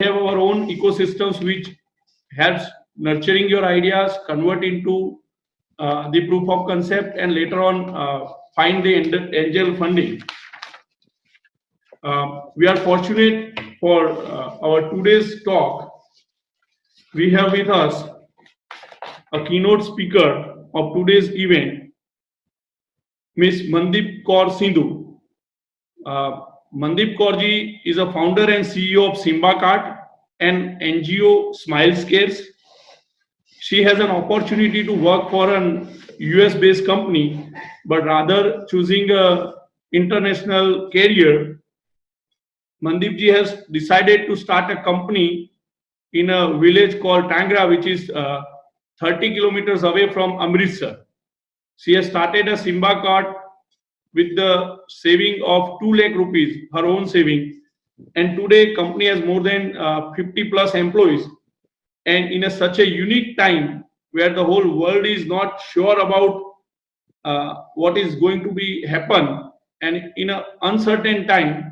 have our own ecosystems which helps nurturing your ideas, convert into the proof of concept, and later on find the angel funding. We are fortunate for our today's talk. We have with us a keynote speaker of today's event, Ms. Mandeep Kaur Sindhu. Mandeep Kaur ji is a founder and CEO of SimbaCart, an NGO Smiles Cares. She has an opportunity to work for an US based company, but rather choosing a international career. Mandeep ji has decided to start a company in a village called Tangra, which is 30 kilometers away from Amritsar. She has started a Simba cart with the saving of 2 lakh rupees, her own saving. And today, company has more than 50 plus employees. And in such a unique time where the whole world is not sure about what is going to be happen, and in an uncertain time,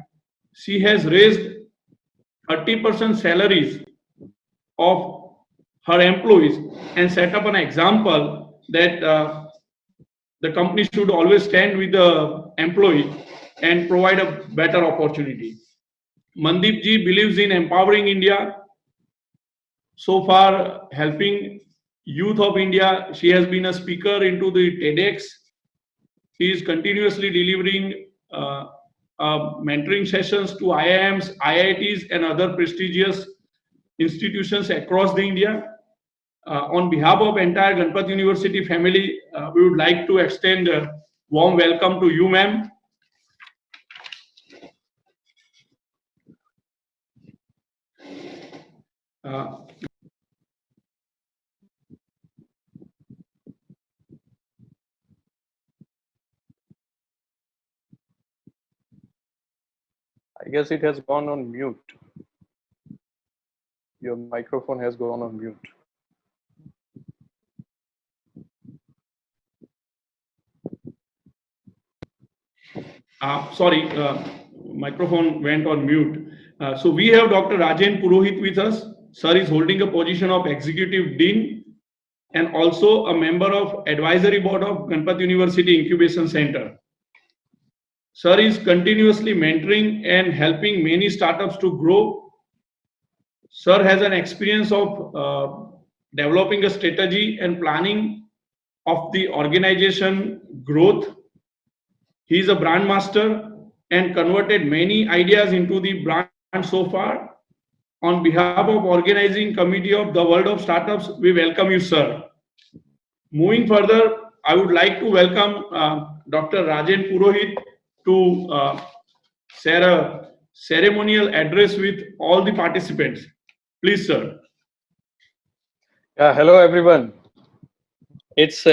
she has raised 30% salaries of her employees and set up an example that the company should always stand with the employee and provide a better opportunity. Mandeep ji believes in empowering India. So far, helping youth of India, she has been a speaker into the TEDx. She is continuously delivering mentoring sessions to IIMs, IITs, and other prestigious institutions across the India. On behalf of entire Ganpat University family, we would like to extend a warm welcome to you, ma'am. I guess it has gone on mute. Your microphone has gone on mute. Sorry, microphone went on mute. So we have Dr. Rajen Purohit with us. Sir is holding a position of Executive Dean and also a member of Advisory Board of Ganpat University Incubation Center. Sir is continuously mentoring and helping many startups to grow. Sir has an experience of developing a strategy and planning of the organization growth. He is a brand master and converted many ideas into the brand so far. On behalf of organizing committee of the World of Startups, we welcome you, sir. Moving further, I would like to welcome Dr. Rajen Purohit to share a ceremonial address with all the participants. Please, sir. Yeah, hello everyone. It's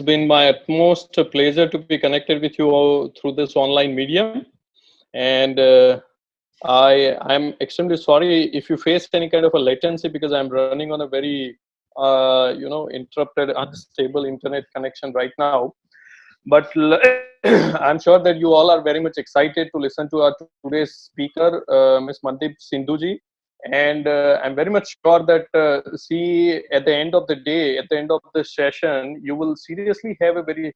been my utmost pleasure to be connected with you all through this online medium, and I'm extremely sorry if you face any kind of a latency because I'm running on a very interrupted, unstable internet connection right now. But I'm sure that you all are very much excited to listen to our today's speaker, Ms. Mandeep Sindhu ji. And I'm very much sure that at the end of the day, at the end of the session, you will seriously have a very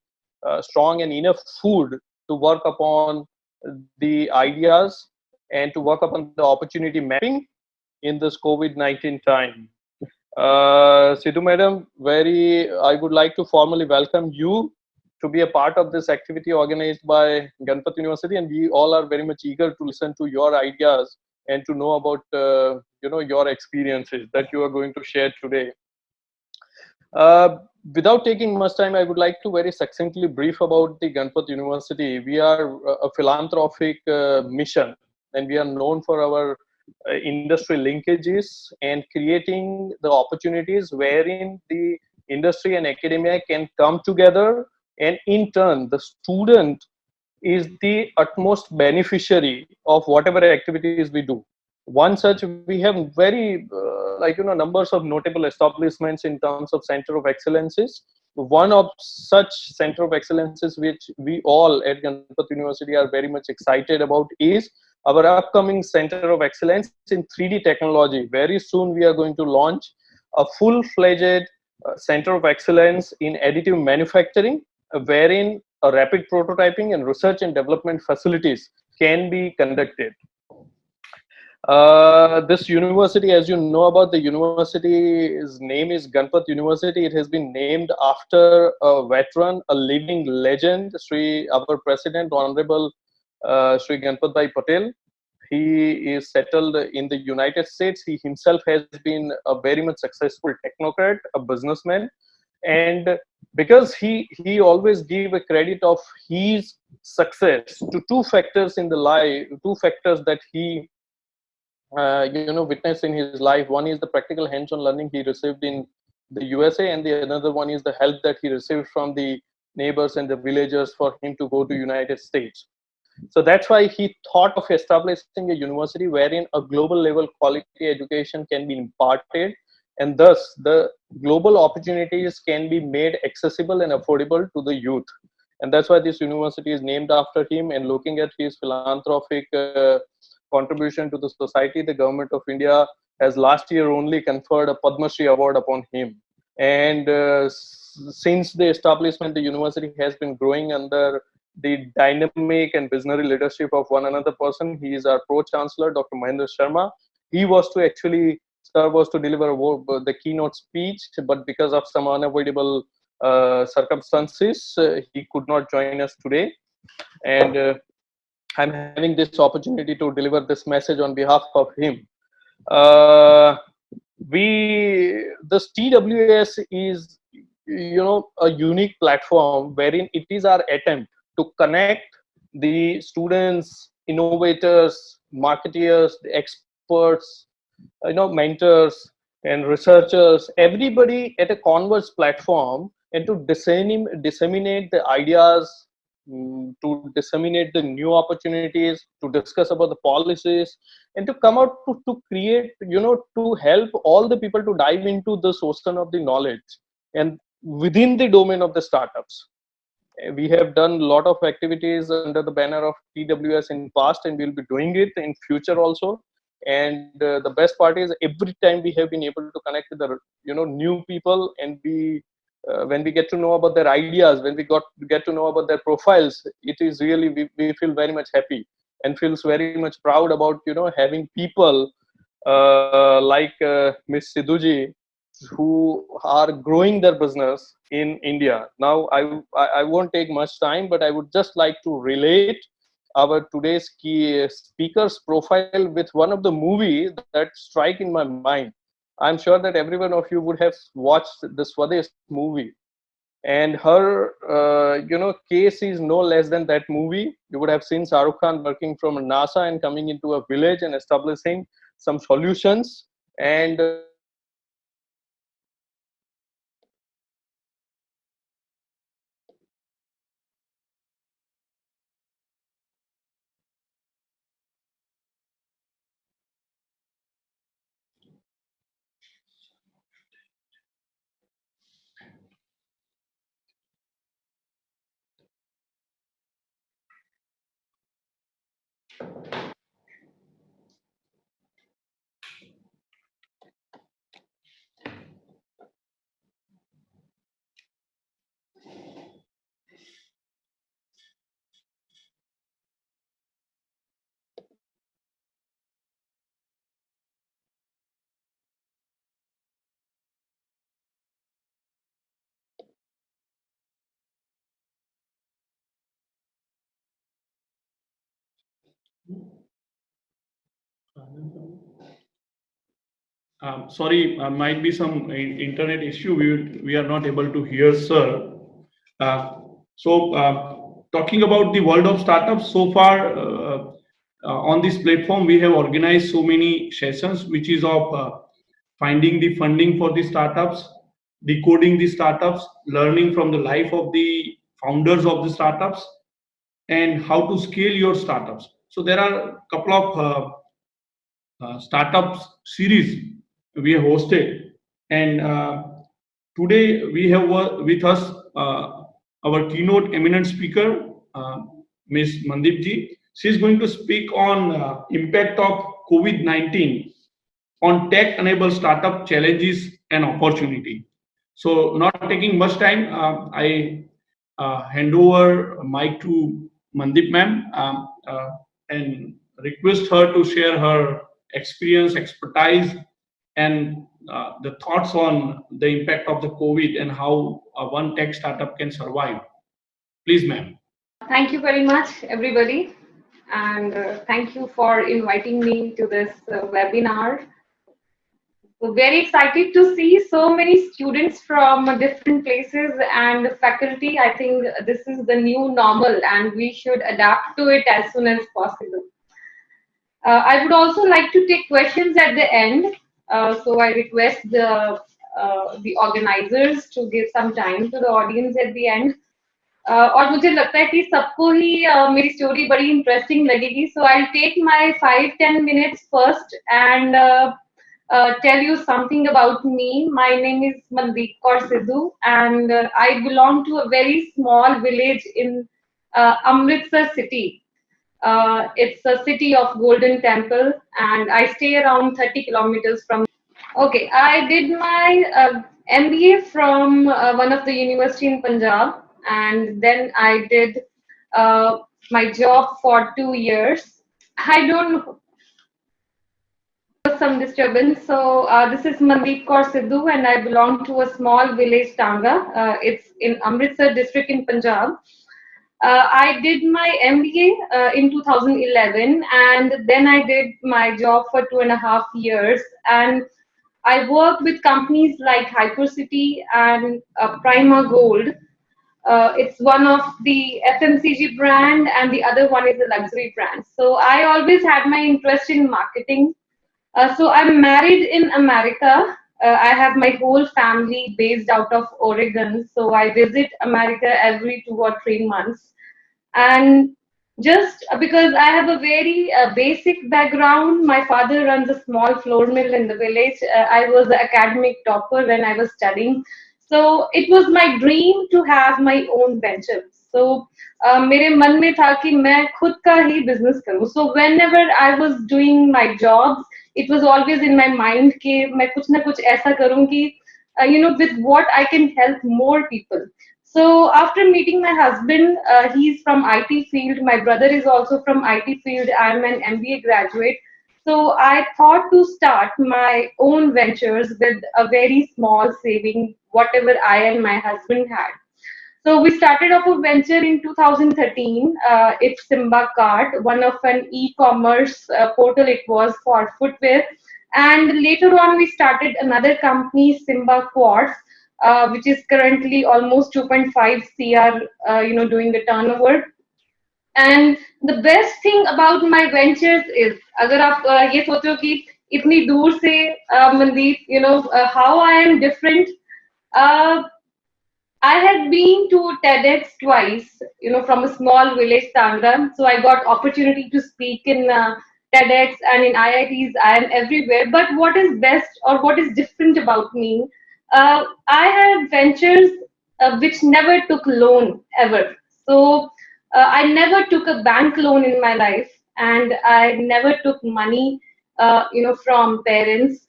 strong and enough food to work upon the ideas and to work upon the opportunity mapping in this COVID-19 time. Sidhu madam, I would like to formally welcome you to be a part of this activity organized by Ganpat University, and we all are very much eager to listen to your ideas and to know about your experiences that you are going to share today. Without taking much time, I would like to very succinctly brief about the Ganpat University. We are a philanthropic mission, and we are known for our industry linkages and creating the opportunities wherein the industry and academia can come together, and in turn the student is the utmost beneficiary of whatever activities we do. One such, we have very numbers of notable establishments in terms of center of excellences. One of such center of excellences which we all at Ganpat University are very much excited about is our upcoming Center of Excellence in 3D technology. Very soon we are going to launch a full-fledged Center of Excellence in additive manufacturing, wherein a rapid prototyping and research and development facilities can be conducted. This university, as you know about, the university's name is Ganpat University. It has been named after a veteran, a living legend, our President, Honorable Sri Ganpat Bhai Patel. He is settled in the United States. He himself has been a very much successful technocrat, a businessman, and because he always gave a credit of his success to two factors in the life, two factors that he witnessed in his life. One is the practical hands-on learning he received in the USA, and the another one is the help that he received from the neighbors and the villagers for him to go to United States. So that's why he thought of establishing a university wherein a global level quality education can be imparted, and thus the global opportunities can be made accessible and affordable to the youth. And that's why this university is named after him. And looking at his philanthropic contribution to the society, the government of India has last year only conferred a Padma Shri award upon him. And since the establishment, the university has been growing under the dynamic and visionary leadership of one another person. He is our pro-chancellor, Dr. Mahendra Sharma. He was to actually, sir was to deliver the keynote speech, but because of some unavoidable circumstances, he could not join us today. And I'm having this opportunity to deliver this message on behalf of him. This TWS is, a unique platform wherein it is our attempt to connect the students, innovators, marketeers, the experts, mentors and researchers, everybody at a converged platform, and to disseminate the ideas, to disseminate the new opportunities, to discuss about the policies, and to come out to create, to help all the people to dive into this ocean of the knowledge and within the domain of the startups. We have done a lot of activities under the banner of TWS in past, and we'll be doing it in future also. And the best part is every time we have been able to connect with the new people, and we when we get to know about their ideas, when we get to know about their profiles, it is really, we feel very much happy and feels very much proud about having people like Miss Sidhuji, who are growing their business in India. Now, I won't take much time, but I would just like to relate our today's key speaker's profile with one of the movie that strike in my mind. I'm sure that every one of you would have watched the Swades movie, and her case is no less than that movie. You would have seen Shah Rukh Khan working from NASA and coming into a village and establishing some solutions. And Sorry, might be some internet issue. We are not able to hear, sir. Talking about the world of startups, so far on this platform, we have organized so many sessions, which is of finding the funding for the startups, decoding the startups, learning from the life of the founders of the startups, and how to scale your startups. So there are a couple of startups series we have hosted, and today we have with us our keynote eminent speaker, Ms. Mandip ji. She's going to speak on impact of COVID-19 on tech-enabled startup challenges and opportunity. So, not taking much time, I hand over mic to Mandeep ma'am and request her to share her experience, expertise, and the thoughts on the impact of the COVID and how one tech startup can survive. Please, ma'am. Thank you very much, everybody, and thank you for inviting me to this webinar. We're very excited to see so many students from different places and faculty. I think this is the new normal, and we should adapt to it as soon as possible. I would also like to take questions at the end, so I request the organizers to give some time to the audience at the end. और मुझे लगता है कि सबको ही मेरी story बड़ी interesting लगेगी, so I'll take my 5-10 minutes first and tell you something about me. My name is Mandeep Kaur Sidhu, and I belong to a very small village in Amritsar city. It's a city of Golden Temple, and I stay around 30 kilometers from. Okay, I did my MBA from one of the university in Punjab, and then I did my job for 2 years. I don't know some disturbance. So this is Mandeep Kaur Sidhu, and I belong to a small village, Tanga. It's in Amritsar district in Punjab. I did my MBA in 2011, and then I did my job for 2.5 years, and I worked with companies like Hypercity and Prima Gold. It's one of the FMCG brand, and the other one is a luxury brand. So I always had my interest in marketing. So I'm married in America. I have my whole family based out of Oregon. So I visit America every 2 or 3 months. And just because I have a very basic background, my father runs a small flour mill in the village. I was an academic topper when I was studying. So it was my dream to have my own venture. So मेरे मन में था कि मैं खुद का ही business करूँ. So whenever I was doing my jobs, it was always in my mind कि मैं कुछ ना कुछ ऐसा करूँ कि with what I can help more people. So after meeting my husband, he's from IT field. My brother is also from IT field. I'm an MBA graduate. So I thought to start my own ventures with a very small saving, whatever I and my husband had. So we started off a venture in 2013. It's Simba Cart, one of an e-commerce portal it was for footwear. And later on, we started another company, Simba Quartz, which is currently almost 2.5 CR, doing the turnover. And the best thing about my ventures is, अगर आप ये सोचो कि इतनी दूर से Mandeep, how I am different. I had been to TEDx twice, from a small village, Tangra. So I got opportunity to speak in TEDx and in IITs. I am everywhere. But what is best or what is different about me? I had ventures which never took loan ever. So I never took a bank loan in my life, and I never took money, from parents.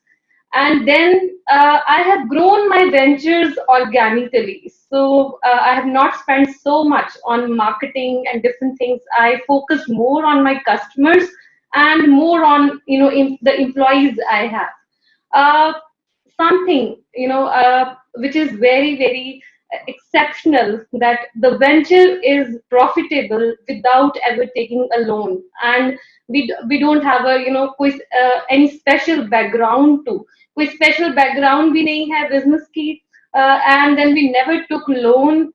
And then I have grown my ventures organically. So I have not spent so much on marketing and different things. I focus more on my customers and more on the employees I have. Something which is very very exceptional, that the venture is profitable without ever taking a loan, and we don't have a any special background to. कोई special background भी नहीं है business की, and then we never took loan.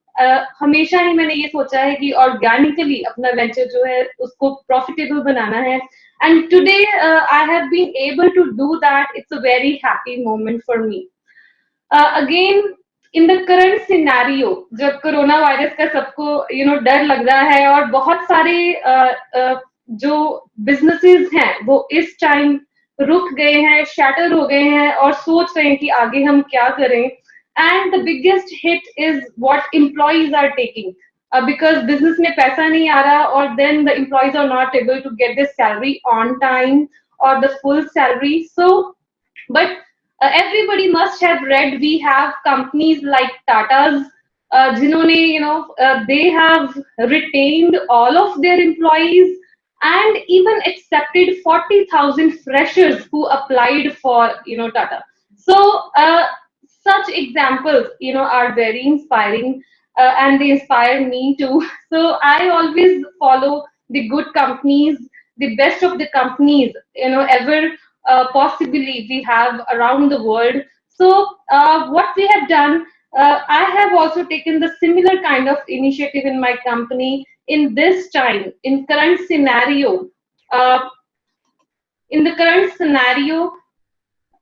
हमेशा ही मैंने ये सोचा है कि ऑर्गेनिकली अपना वेंचर जो है उसको प्रॉफिटेबल बनाना है, and today I have been able to do that. It's a very happy moment for me. Again in the current scenario, जब कोरोना वायरस का सबको डर लग रहा है और बहुत सारे जो बिजनेसेस हैं वो इस टाइम रुक गए हैं, शैटर हो गए हैं और सोच रहे हैं कि आगे हम क्या करें. And the biggest hit is what employees are taking. because business में पैसा नहीं आ रहा, or then the employees are not able to get their salary on time or the full salary. So, but everybody must have read, we have companies like Tata's, जिन्होंने, they have retained all of their employees and even accepted 40,000 freshers who applied for, Tata. So such examples, are very inspiring, and they inspire me too. So I always follow the good companies, the best of the companies, ever possibly we have around the world. So what we have done, I have also taken the similar kind of initiative in my company in this time, in current scenario. Uh, in the current scenario,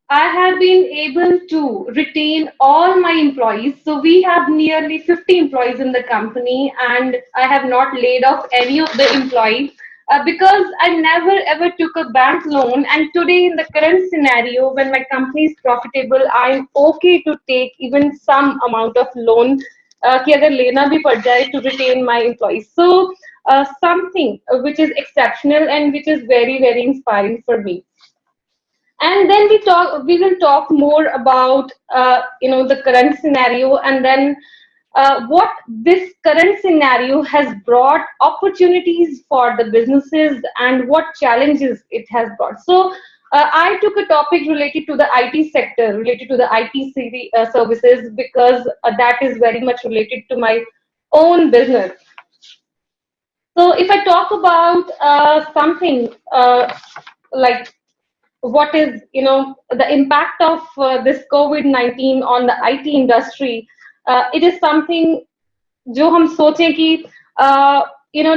I have been able to retain all my employees. So we have nearly 50 employees in the company, and I have not laid off any of the employees because I never ever took a bank loan. And today, in the current scenario, when my company is profitable, I'm okay to take even some amount of loan कि अगर लेना भी पड़ जाए to retain my employees. So something which is exceptional and which is very, very inspiring for me. And then we will talk more about the current scenario, and then what this current scenario has brought opportunities for the businesses and what challenges it has brought. So I took a topic related to the IT sector, related to the services, because that is very much related to my own business. So if I talk about something like what is the impact of this COVID-19 on the IT industry, it is something जो हम सोचें कि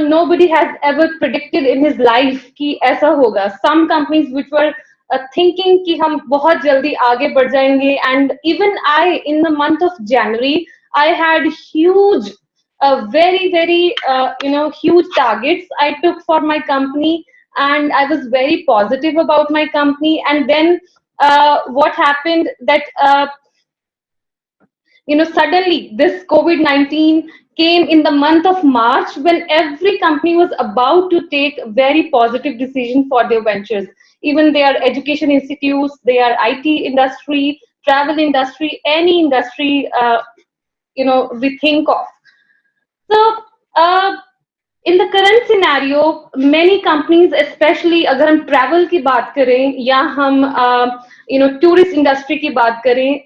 nobody has ever predicted in his life कि ऐसा होगा. Some companies which were thinking कि हम बहुत जल्दी आगे बढ़ जाएंगे, and even I, in the month of January, I had huge, very, very huge targets I took for my company, and I was very positive about my company. And then what happened that suddenly this COVID-19 came in the month of March, when every company was about to take very positive decision for their ventures. Even their education institutes, their IT industry, travel industry, any industry we think of. So in the current scenario, many companies, especially अगर हम travel की बात करें या हम tourist industry की बात करें,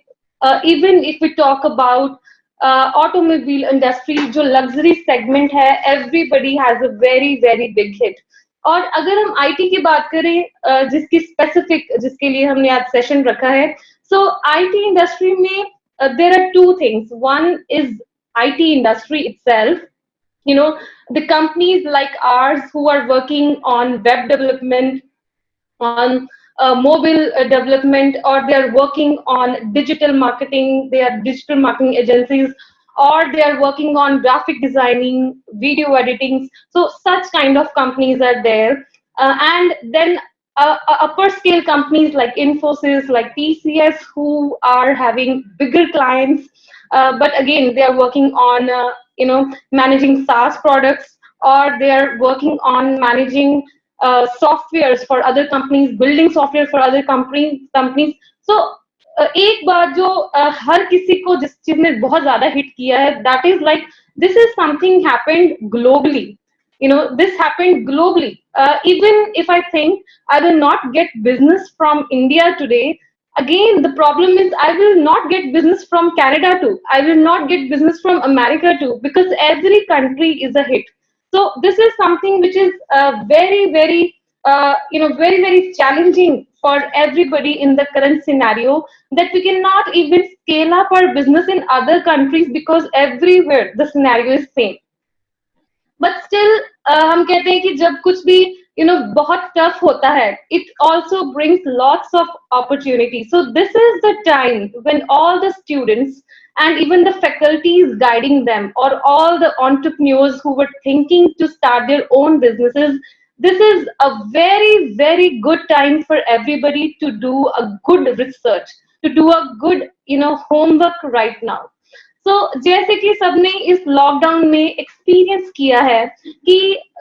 even if we talk about automobile industry, जो luxury segment है, everybody has a very, very big hit. और अगर हम IT की बात करें, जिसकी specific, जिसके लिए हमने आज session रखा है, so IT industry में there are two things. One is IT industry itself. The companies like ours who are working on web development, on mobile development, or they are working on digital marketing, they are digital marketing agencies, or they are working on graphic designing, video editing. So such kind of companies are there. And then upper scale companies like Infosys, like TCS, who are having bigger clients, but again, they are working on managing SaaS products, or they are working on managing softwares for other companies, building software for other companies. So एक बात जो हर किसी को जिस चीज ने बहुत ज्यादा हिट किया है, that is like this is something happened globally. This happened globally. Even if I think I will not get business from India today, again the problem is I will not get business from Canada too. I will not get business from America too, because every country is a hit. So this is something which is very, very, very, very challenging for everybody in the current scenario, that we cannot even scale up our business in other countries because everywhere the scenario is same. But still, हम कहते हैं कि जब कुछ भी बहुत tough होता है, it also brings lots of opportunity. So this is the time when all the students and even the faculties guiding them, or all the entrepreneurs who were thinking to start their own businesses, this is a very, very good time for everybody to do a good research, to do a good homework right now. So जैसे कि सबने इस lockdown में experience किया है कि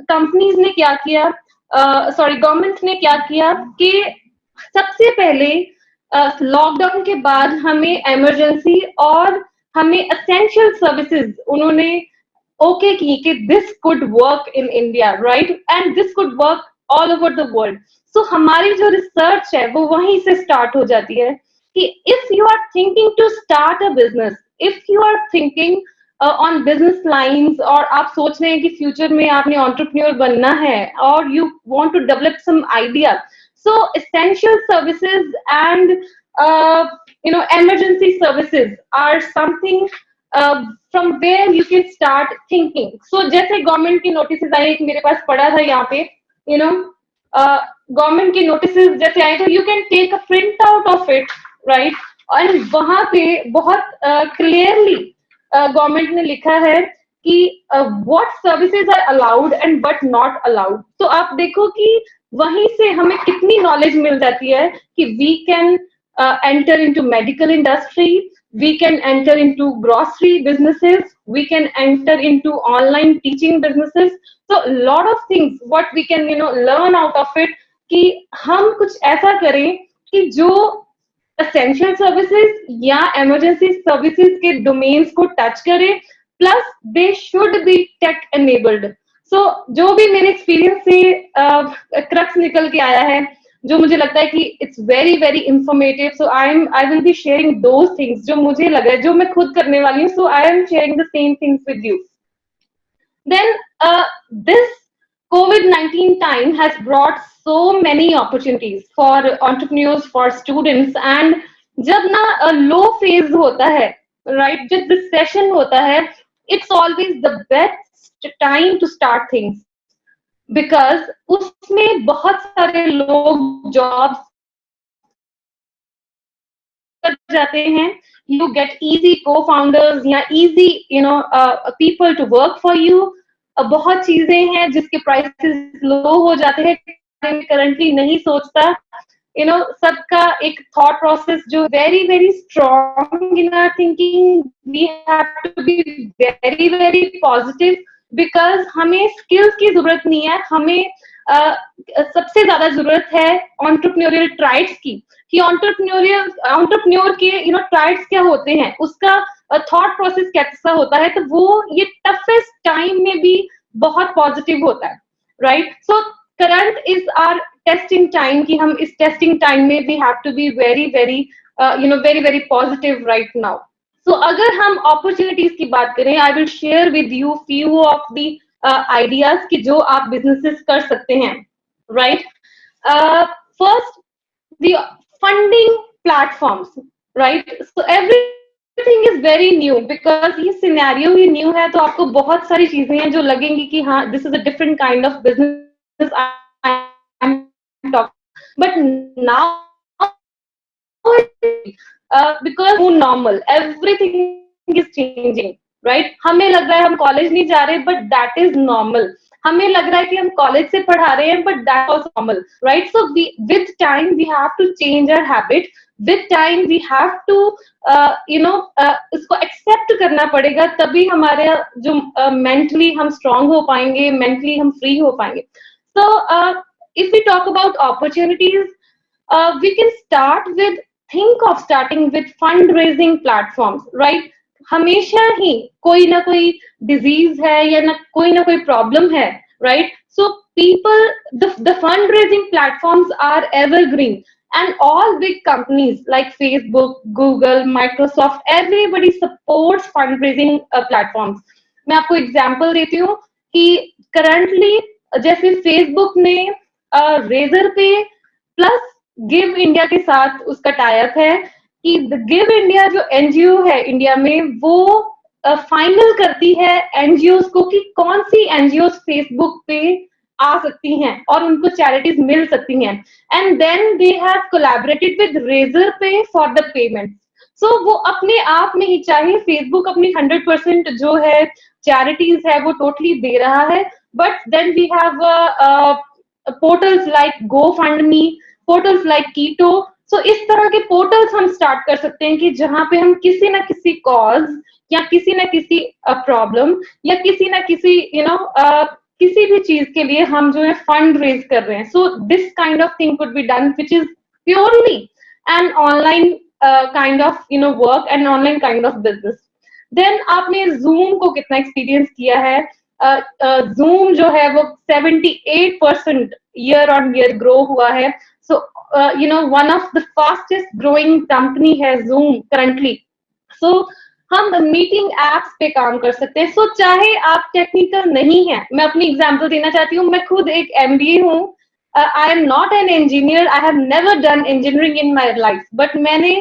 companies ने क्या किया, गवर्नमेंट ने क्या किया कि सबसे पहले लॉकडाउन के बाद हमें इमरजेंसी और हमें एसेंशियल सर्विसेज उन्होंने ओके की कि this could work in India, right, and this could work all over the world. So हमारी जो रिसर्च है वो वहीं से स्टार्ट हो जाती है कि if you are thinking to start a business, if you are thinking on business lines, और आप सोच रहे हैं कि फ्यूचर में आपने एंटरप्रेन्योर बनना है और you want to develop some idea, so essential services and emergency services are something from where you can start thinking. So जैसे गवर्नमेंट की नोटिस आई, एक मेरे पास पड़ा था यहाँ पे, गवर्नमेंट की नोटिस जैसे आए थे, you can take a print out of it, right, और वहां पे बहुत क्लियरली गवर्नमेंट ने लिखा है कि what services are allowed and but not allowed. तो आप देखो कि वहीं से हमें कितनी नॉलेज मिल जाती है कि we can enter into medical industry, we can enter into grocery businesses, we can enter into online teaching businesses. So a lot of things what we can learn out of it कि हम कुछ ऐसा करें कि जो essential services या emergency services के domains को touch करे, plus they should be tech enabled. So जो भी मेरे experience से crux निकल के आया है, जो मुझे लगता है कि it's very very informative, so I will be sharing those things जो मुझे लगा है, जो मैं खुद करने वाली हूँ. So I am sharing the same things with you. Then this COVID-19 time has brought so many opportunities for entrepreneurs, for students, and जब ना लो फेज होता है, राइट, जब रिसेशन होता है, it's always the best time to start things, because उसमें बहुत सारे लोग जॉब्स कर जाते हैं, you get easy co-founders या easy people to work for you. बहुत चीजें हैं जिसके प्राइसेस लो हो जाते हैं, करंटली नहीं सोचता, सबका एक थॉट प्रोसेस जो very very strong in our thinking, we have to be very very positive, because हमें स्किल्स की जरूरत नहीं है, हमें सबसे ज्यादा जरूरत है एंटरप्रेन्योरियल ट्राइट्स की, कि एंटरप्रेन्योर के ट्राइट्स क्या होते हैं, उसका थॉट प्रोसेस कैसा होता है, तो वो ये टफेस्ट टाइम में भी बहुत पॉजिटिव होता है, right. So current is our testing time, कि हम इस टेस्टिंग टाइम में we have to be very very very very positive right now. So अगर हम अपॉर्चुनिटीज की बात करें, I will share with you few of the ideas कि जो आप बिजनेसेस कर सकते हैं, right. First, the funding platforms, right. So everything is very new, because ये सिनेरियो ही न्यू है, तो आपको बहुत सारी चीजें हैं जो लगेंगी कि हाँ, this is a different kind of business I am talking, but now because normal, everything is changing, right. हमें लग रहा है हम कॉलेज नहीं जा रहे, but that is normal. हमें लग रहा है कि हम कॉलेज से पढ़ा रहे हैं, but that is normal, right. So with time we have to change our habit, with time we have to इसको accept करना पड़ेगा, तभी हमारे जो mentally हम strong हो पाएंगे, mentally हम free हो पाएंगे. So if we talk about opportunities, we can start with think of starting with fundraising platforms, right. हमेशा ही कोई ना कोई डिजीज है या ना कोई प्रॉब्लम है, right. So people, the fundraising platforms are evergreen, and all big companies like Facebook, Google, Microsoft, everybody supports fundraising platforms. मैं आपको एग्जांपल देती हूँ कि करंटली जैसे फेसबुक ने रेजर पे प्लस गिव इंडिया के साथ उसका टाइप है कि गिव इंडिया जो एनजीओ है इंडिया में, वो फाइनल करती है एनजीओ को कि कौन सी एनजीओ फेसबुक पे आ सकती हैं और उनको चैरिटीज मिल सकती हैं, and then they have collaborated with Razorpay for the payment. So वो अपने आप में ही, चाहे फेसबुक अपनी 100% जो है चैरिटीज है वो टोटली दे रहा है, but then we have portals like GoFundMe, portals like Keto. So इस तरह के पोर्टल्स हम स्टार्ट कर सकते हैं कि जहां पे हम किसी ना किसी कॉज या किसी ना किसी प्रॉब्लम या किसी ना किसी किसी भी चीज के लिए हम जो है फंड रेज कर रहे हैं. So this kind of thing could be done which is purely an online kind of work and online kind of business. Then आपने जूम को कितना एक्सपीरियंस किया है. जूम जो है वो 78% ईयर ऑन ईयर ग्रो हुआ है. सो one of the fastest growing company है Zoom currently. So हम मीटिंग एप्स पे काम कर सकते हैं. सो चाहे आप टेक्निकल नहीं है, मैं अपनी एग्जांपल देना चाहती हूँ. मैं खुद एक MBA हूँ. I am not an engineer, I have never done engineering in my life, but मैंने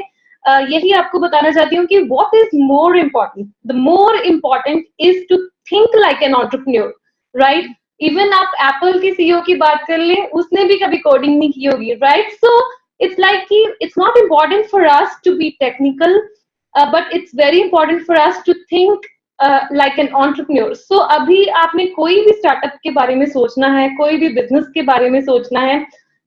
यही आपको बताना चाहती हूँ कि what is more important. The more important is to think like an entrepreneur, right. Even आप एप्पल की CEO की बात कर लें, उसने भी कभी कोडिंग नहीं की होगी, राइट. सो इट्स लाइक कि it's not important for us to be technical, but it's very important for us to think like an entrepreneur. So अभी आपने कोई भी स्टार्टअप के बारे में सोचना है, कोई भी बिजनेस के बारे में सोचना है,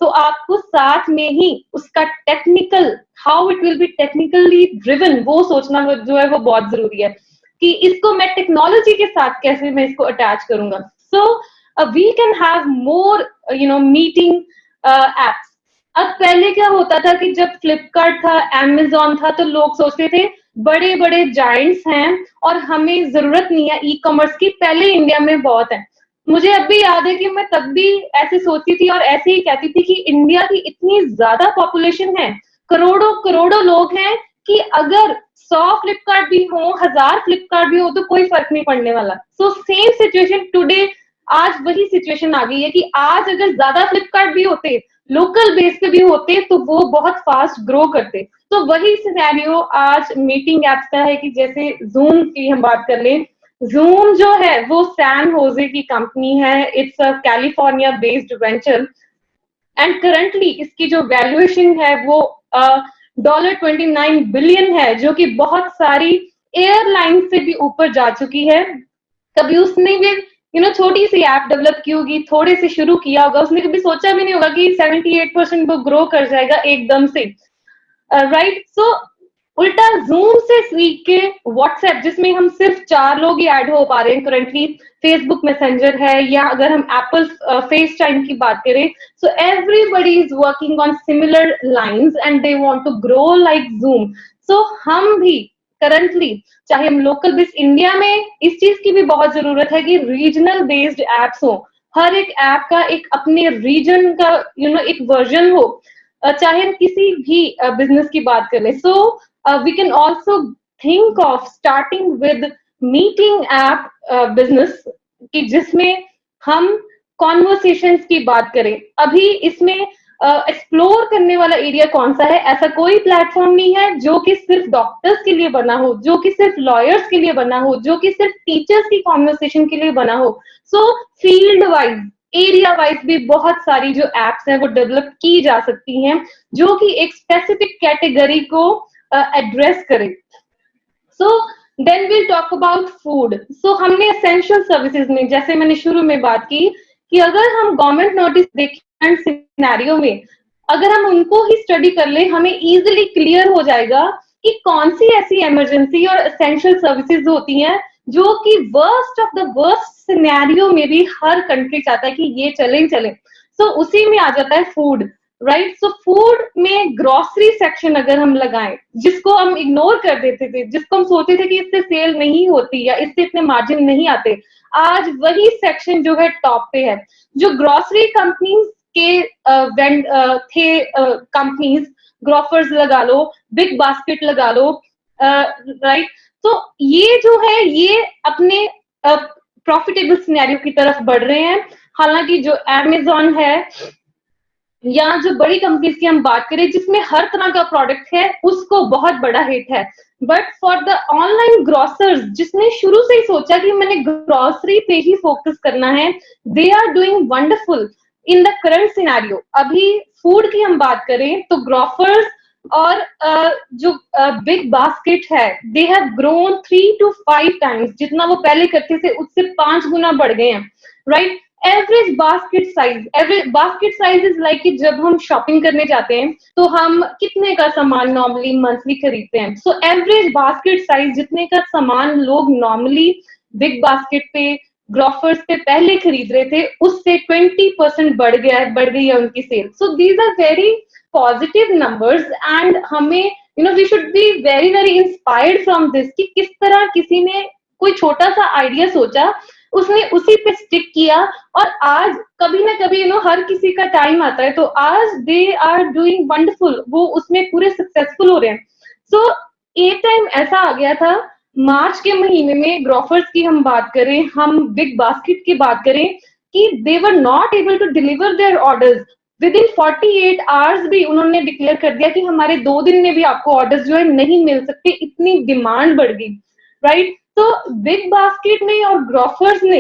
तो आपको साथ में ही उसका technical, how it will be technically driven, वो सोचना जो है वो बहुत जरूरी है कि इसको मैं टेक्नोलॉजी के साथ कैसे मैं इसको अटैच करूंगा. So we can have more meeting apps. अब पहले क्या होता था कि जब फ्लिपकार्ट था, Amazon था, तो लोग सोचते थे बड़े बड़े जायंट्स हैं और हमें जरूरत नहीं है ई कॉमर्स की, पहले इंडिया में बहुत है. मुझे अब भी याद है कि मैं तब भी ऐसे सोचती थी और ऐसे ही कहती थी कि इंडिया की इतनी ज्यादा पॉपुलेशन है, करोड़ों करोड़ों लोग हैं, कि अगर 100 फ्लिपकार्ट भी हो, 1000 फ्लिपकार्ट भी हो, तो कोई फर्क नहीं पड़ने वाला. सो सेम सिचुएशन टुडे, आज वही सिचुएशन आ गई है कि आज अगर ज्यादा फ्लिपकार्ट भी होते, लोकल बेस पे भी होते, तो वो बहुत फास्ट ग्रो करते. तो वही सिनेरियो आज मीटिंग एप्स का है कि जैसे जूम की हम बात कर लें. जूम जो है वो सैन होजे की कंपनी है. It's a California based venture and currently इसकी जो वैल्यूएशन है वो $29 बिलियन है, जो कि बहुत सारी एयरलाइन से भी ऊपर जा चुकी है. कभी उसने भी छोटी सी ऐप डेवलप की होगी, थोड़े से शुरू किया होगा, उसने कभी सोचा भी नहीं होगा कि 78% वो ग्रो कर जाएगा एकदम से, राइट. सो उल्टा जूम से सीख के व्हाट्सएप, जिसमें हम सिर्फ 4 लोग ही ऐड हो पा रहे हैं करंटली, फेसबुक मैसेंजर है, या अगर हम एप्पल फेस टाइम की बात करें, so everybody is working on similar lines and they want to grow like Zoom. So हम भी करंटली, चाहे हम लोकल बेस इंडिया में, इस चीज की भी बहुत जरूरत है कि रीजनल बेस्ड एप्स हो. हर एक ऐप का एक अपने रीजन का एक वर्जन हो, चाहे हम किसी भी बिजनेस की बात करें. So we can also think of starting with meeting app business, कि जिसमें हम कॉन्वर्सेशंस की बात करें. अभी इसमें एक्सप्लोर करने वाला एरिया कौन सा है? ऐसा कोई प्लेटफॉर्म नहीं है जो कि सिर्फ डॉक्टर्स के लिए बना हो, जो कि सिर्फ लॉयर्स के लिए बना हो, जो कि सिर्फ टीचर्स की कॉन्वर्सेशन के लिए बना हो. सो फील्ड वाइज, एरिया वाइज भी बहुत सारी जो एप्स हैं वो डेवलप की जा सकती हैं, जो कि एक स्पेसिफिक कैटेगरी को एड्रेस करे. So then will talk about food. So हमने एसेंशियल सर्विसेज में, जैसे मैंने शुरू में बात की, कि अगर हम गवर्नमेंट नोटिस देखें सिनेरियो में, अगर हम उनको ही स्टडी कर ले, हमें इजीली क्लियर हो जाएगा कि कौन सी ऐसी इमरजेंसी और एसेंशियल सर्विसेज होती हैं जो कि worst of the worst scenario में भी हर कंट्री चाहता है कि ये चले. सो उसी में आ जाता है फूड, राइट. सो फूड में ग्रोसरी सेक्शन अगर हम लगाएं, जिसको हम इग्नोर कर देते थे, जिसको हम सोचते थे कि इससे सेल नहीं होती या इससे इतने मार्जिन नहीं आते, आज वही सेक्शन जो है टॉप पे है. जो ग्रोसरी कंपनीज के थे कंपनीज, ग्रोफर्स लगा लो, बिग बास्केट लगा लो, राइट. तो ये जो है ये अपने प्रॉफिटेबल सिनेरियो की तरफ बढ़ रहे हैं. हालांकि जो Amazon है या जो बड़ी कंपनीज की हम बात करें जिसमें हर तरह का प्रोडक्ट है, उसको बहुत बड़ा हिट है. But for the online grocers, जिसने शुरू से ही सोचा कि मैंने ग्रोसरी पे ही फोकस करना है, they are doing wonderful in the current scenario. अभी फूड की हम बात करें तो ग्रोफर्स और जो बिग बास्केट है, they have grown 3 to 5 times. जितना वो पहले करते थे उससे 5 गुना बढ़ गए हैं, right. Average basket size is like कि जब हम शॉपिंग करने जाते हैं तो हम कितने का सामान नॉर्मली मंथली खरीदते हैं. सो एवरेज बास्केट साइज जितने का सामान लोग नॉर्मली बिग बास्केट पे, ग्रोफर्स पे पहले खरीद रहे थे, उससे 20% बढ़ गई है उनकी sale. So these are very positive numbers and हमें we should be very very inspired from this कि किस तरह किसी ने कोई छोटा सा आइडिया सोचा, उसने उसी पे स्टिक किया, और आज कभी ना कभी हर किसी का टाइम आता है, तो आज दे आर डूइंग वंडरफुल, वो उसमें पूरे सक्सेसफुल हो रहे हैं. सो एक टाइम ऐसा आ गया था मार्च के महीने में, ग्रोफर्स की हम बात करें, हम बिग बास्केट की बात करें, कि they were not able to deliver their orders within 48 hours. भी उन्होंने डिक्लेयर कर दिया कि हमारे 2 दिन में भी आपको ऑर्डर्स जो है नहीं मिल सकते, इतनी डिमांड बढ़ गई, राइट. तो बिग बास्केट ने और ग्रोफर्स ने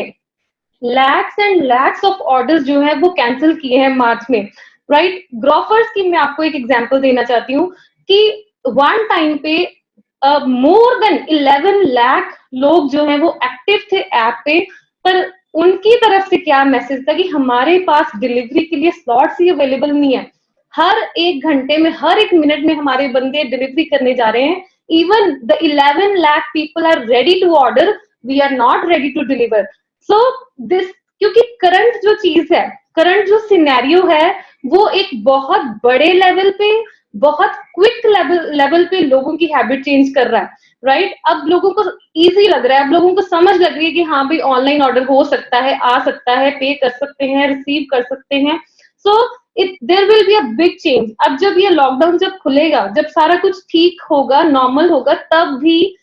lakhs and lakhs of orders जो है वो कैंसिल किए हैं मार्च में, राइट. ग्रोफर्स की मैं आपको एक एग्जांपल देना चाहती हूँ कि वन टाइम पे मोर देन 11 लाख लोग जो है वो एक्टिव थे ऐप पे, पर उनकी तरफ से क्या मैसेज था कि हमारे पास डिलीवरी के लिए स्लॉट्स ही अवेलेबल नहीं है. हर एक घंटे में, हर एक मिनट में हमारे बंदे डिलीवरी करने जा रहे हैं. Even the 11 lakh people are ready to order, we are not ready to deliver. So this, क्योंकि करंट जो चीज है, करंट जो सिनेरियो है, वो एक बहुत बड़े लेवल पे, बहुत क्विक लेवल पे लोगों की हैबिट चेंज कर रहा है, राइट. अब लोगों को इजी लग रहा है, अब लोगों को समझ लग रही है कि हाँ भाई ऑनलाइन ऑर्डर हो सकता है, आ सकता है, पे कर सकते हैं, रिसीव कर सकते हैं. So there will be a big change. अब जब ये लॉकडाउन जब खुलेगा, जब सारा कुछ ठीक होगा, नॉर्मल होगा, तब भी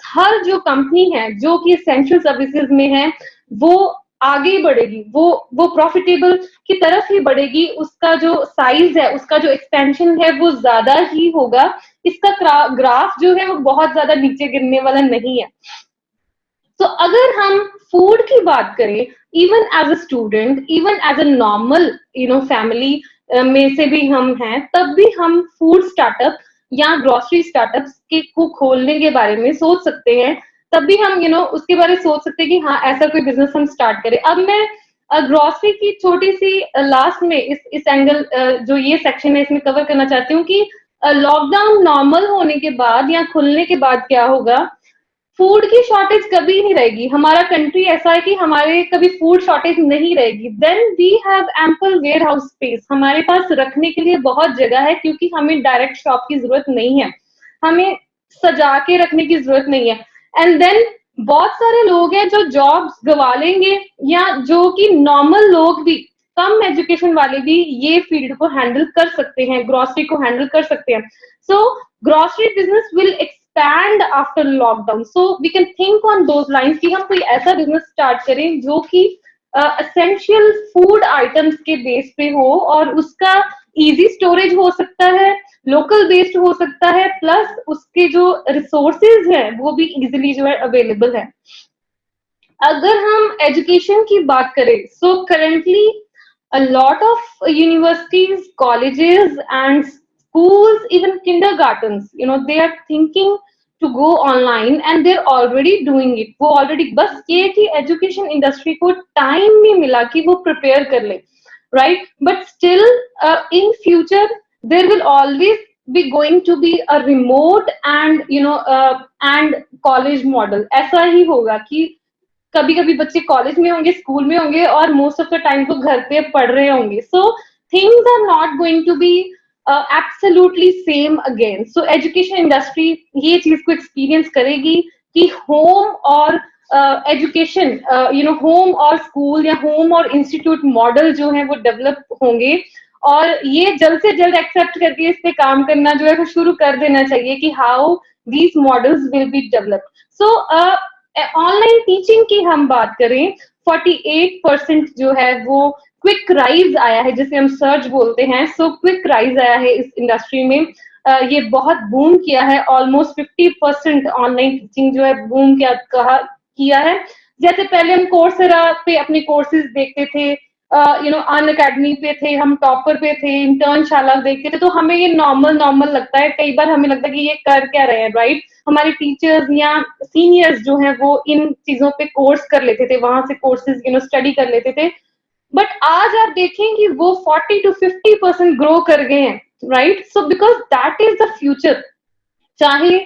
हर जो कंपनी है जो कि एसेंशियल सर्विसेज में है, वो आगे बढ़ेगी, वो प्रॉफिटेबल की तरफ ही बढ़ेगी. उसका जो साइज है, उसका जो एक्सपेंशन है, वो ज्यादा ही होगा. इसका ग्राफ जो है वो बहुत ज्यादा नीचे गिरने वाला नहीं है. तो अगर हम फूड की बात करें, even as a student, even as a normal family में से भी हम हैं, तब भी हम फूड स्टार्टअप या ग्रोसरी स्टार्टअप के को खोलने के बारे में सोच सकते हैं. तब भी हम उसके बारे में सोच सकते हैं कि हाँ ऐसा कोई बिजनेस हम स्टार्ट करें. अब मैं ग्रोसरी की छोटी सी लास्ट में इस एंगल जो ये सेक्शन है इसमें कवर करना चाहती हूँ कि लॉकडाउन नॉर्मल होने के बाद या खुलने के बाद क्या होगा. फूड की शॉर्टेज कभी नहीं रहेगी. हमारा कंट्री ऐसा है कि हमारे कभी फूड शॉर्टेज नहीं रहेगी. Then we have ample warehouse space. हमारे पास रखने के लिए बहुत जगह है, क्योंकि हमें डायरेक्ट शॉप की जरूरत नहीं है, हमें सजा के रखने की जरूरत नहीं है. एंड देन बहुत सारे लोग हैं जो जॉब्स गवा लेंगे, या जो कि नॉर्मल लोग भी, कम एजुकेशन वाले भी ये फील्ड को हैंडल कर सकते हैं, ग्रोसरी को हैंडल कर सकते हैं. So grocery business will expand after lockdown. So we can think on those lines कि हम कोई ऐसा बिजनेस स्टार्ट करें जो कि एसेंशियल फूड आइटम्स के बेस पे हो, और उसका इजी स्टोरेज हो सकता है, लोकल बेस्ड हो सकता है, प्लस उसके जो रिसोर्सेज हैं वो भी इजीली जो है अवेलेबल है. अगर हम एजुकेशन की बात करें, so currently a lot of universities, colleges and schools, even kindergartens, they are thinking to go online and they're already doing it. वो already, बस ये कि एजुकेशन इंडस्ट्री को टाइम नहीं मिला कि वो प्रिपेयर कर ले, right? But still in future there will always be going to be a remote and and college model. ऐसा ही होगा कि कभी कभी बच्चे कॉलेज में होंगे, स्कूल में होंगे, और मोस्ट ऑफ द टाइम वो घर पे पढ़ रहे होंगे. So things are not going to be absolutely same again. So education industry ये चीज को एक्सपीरियंस करेगी कि होम और एजुकेशन, होम और स्कूल या होम और इंस्टीट्यूट मॉडल जो है वो डेवलप होंगे, और ये जल्द से जल्द एक्सेप्ट करके इस पे काम करना जो है वो शुरू कर देना चाहिए कि how these models will be developed. So online teaching की हम बात करें, 48% जो है वो क्विक राइज आया है, जिसे हम सर्च बोलते हैं. सो क्विक राइज आया है इस इंडस्ट्री में. ये बहुत बूम किया है. ऑलमोस्ट 50% ऑनलाइन टीचिंग जो है बूम किया है. जैसे पहले हम कोर्सेरा पे अपने कोर्सेज देखते थे, अनअकैडमी पे थे, हम टॉपर पे थे, इंटर्नशाला देखते थे, तो हमें ये नॉर्मल लगता है. कई बार हमें लगता है कि ये कर क्या रहे हैं, राइट. हमारे टीचर्स या सीनियर्स जो हैं वो इन चीजों पे कोर्स कर लेते थे, वहां से कोर्सेज स्टडी कर लेते थे. बट आज आप देखें कि वो 40 to 50% ग्रो कर गए हैं, right? So because that is the future. चाहे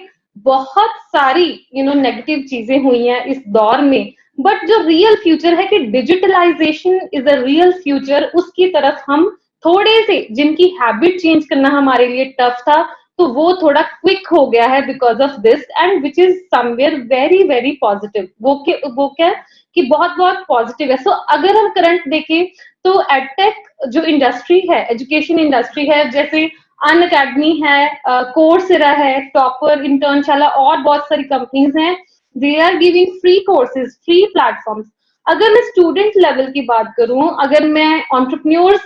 बहुत सारी नेगेटिव चीजें हुई हैं इस दौर में, बट जो रियल फ्यूचर है कि digitalisation is a real future, उसकी तरफ हम थोड़े से, जिनकी हैबिट चेंज करना हमारे लिए टफ था, तो वो थोड़ा क्विक हो गया है because of this, and which is somewhere very very positive. वो क्या कि बहुत बहुत पॉजिटिव है। सो अगर हम करंट देखें तो एडटेक जो इंडस्ट्री है, एजुकेशन इंडस्ट्री है, जैसे अन अकेडमी है, कोर्सेरा है, टॉपर, इंटर्नशाला और बहुत सारी कंपनीज हैं, they are giving free courses, free platforms. अगर मैं स्टूडेंट लेवल की बात करूं, अगर मैं एंटरप्रेन्योर्स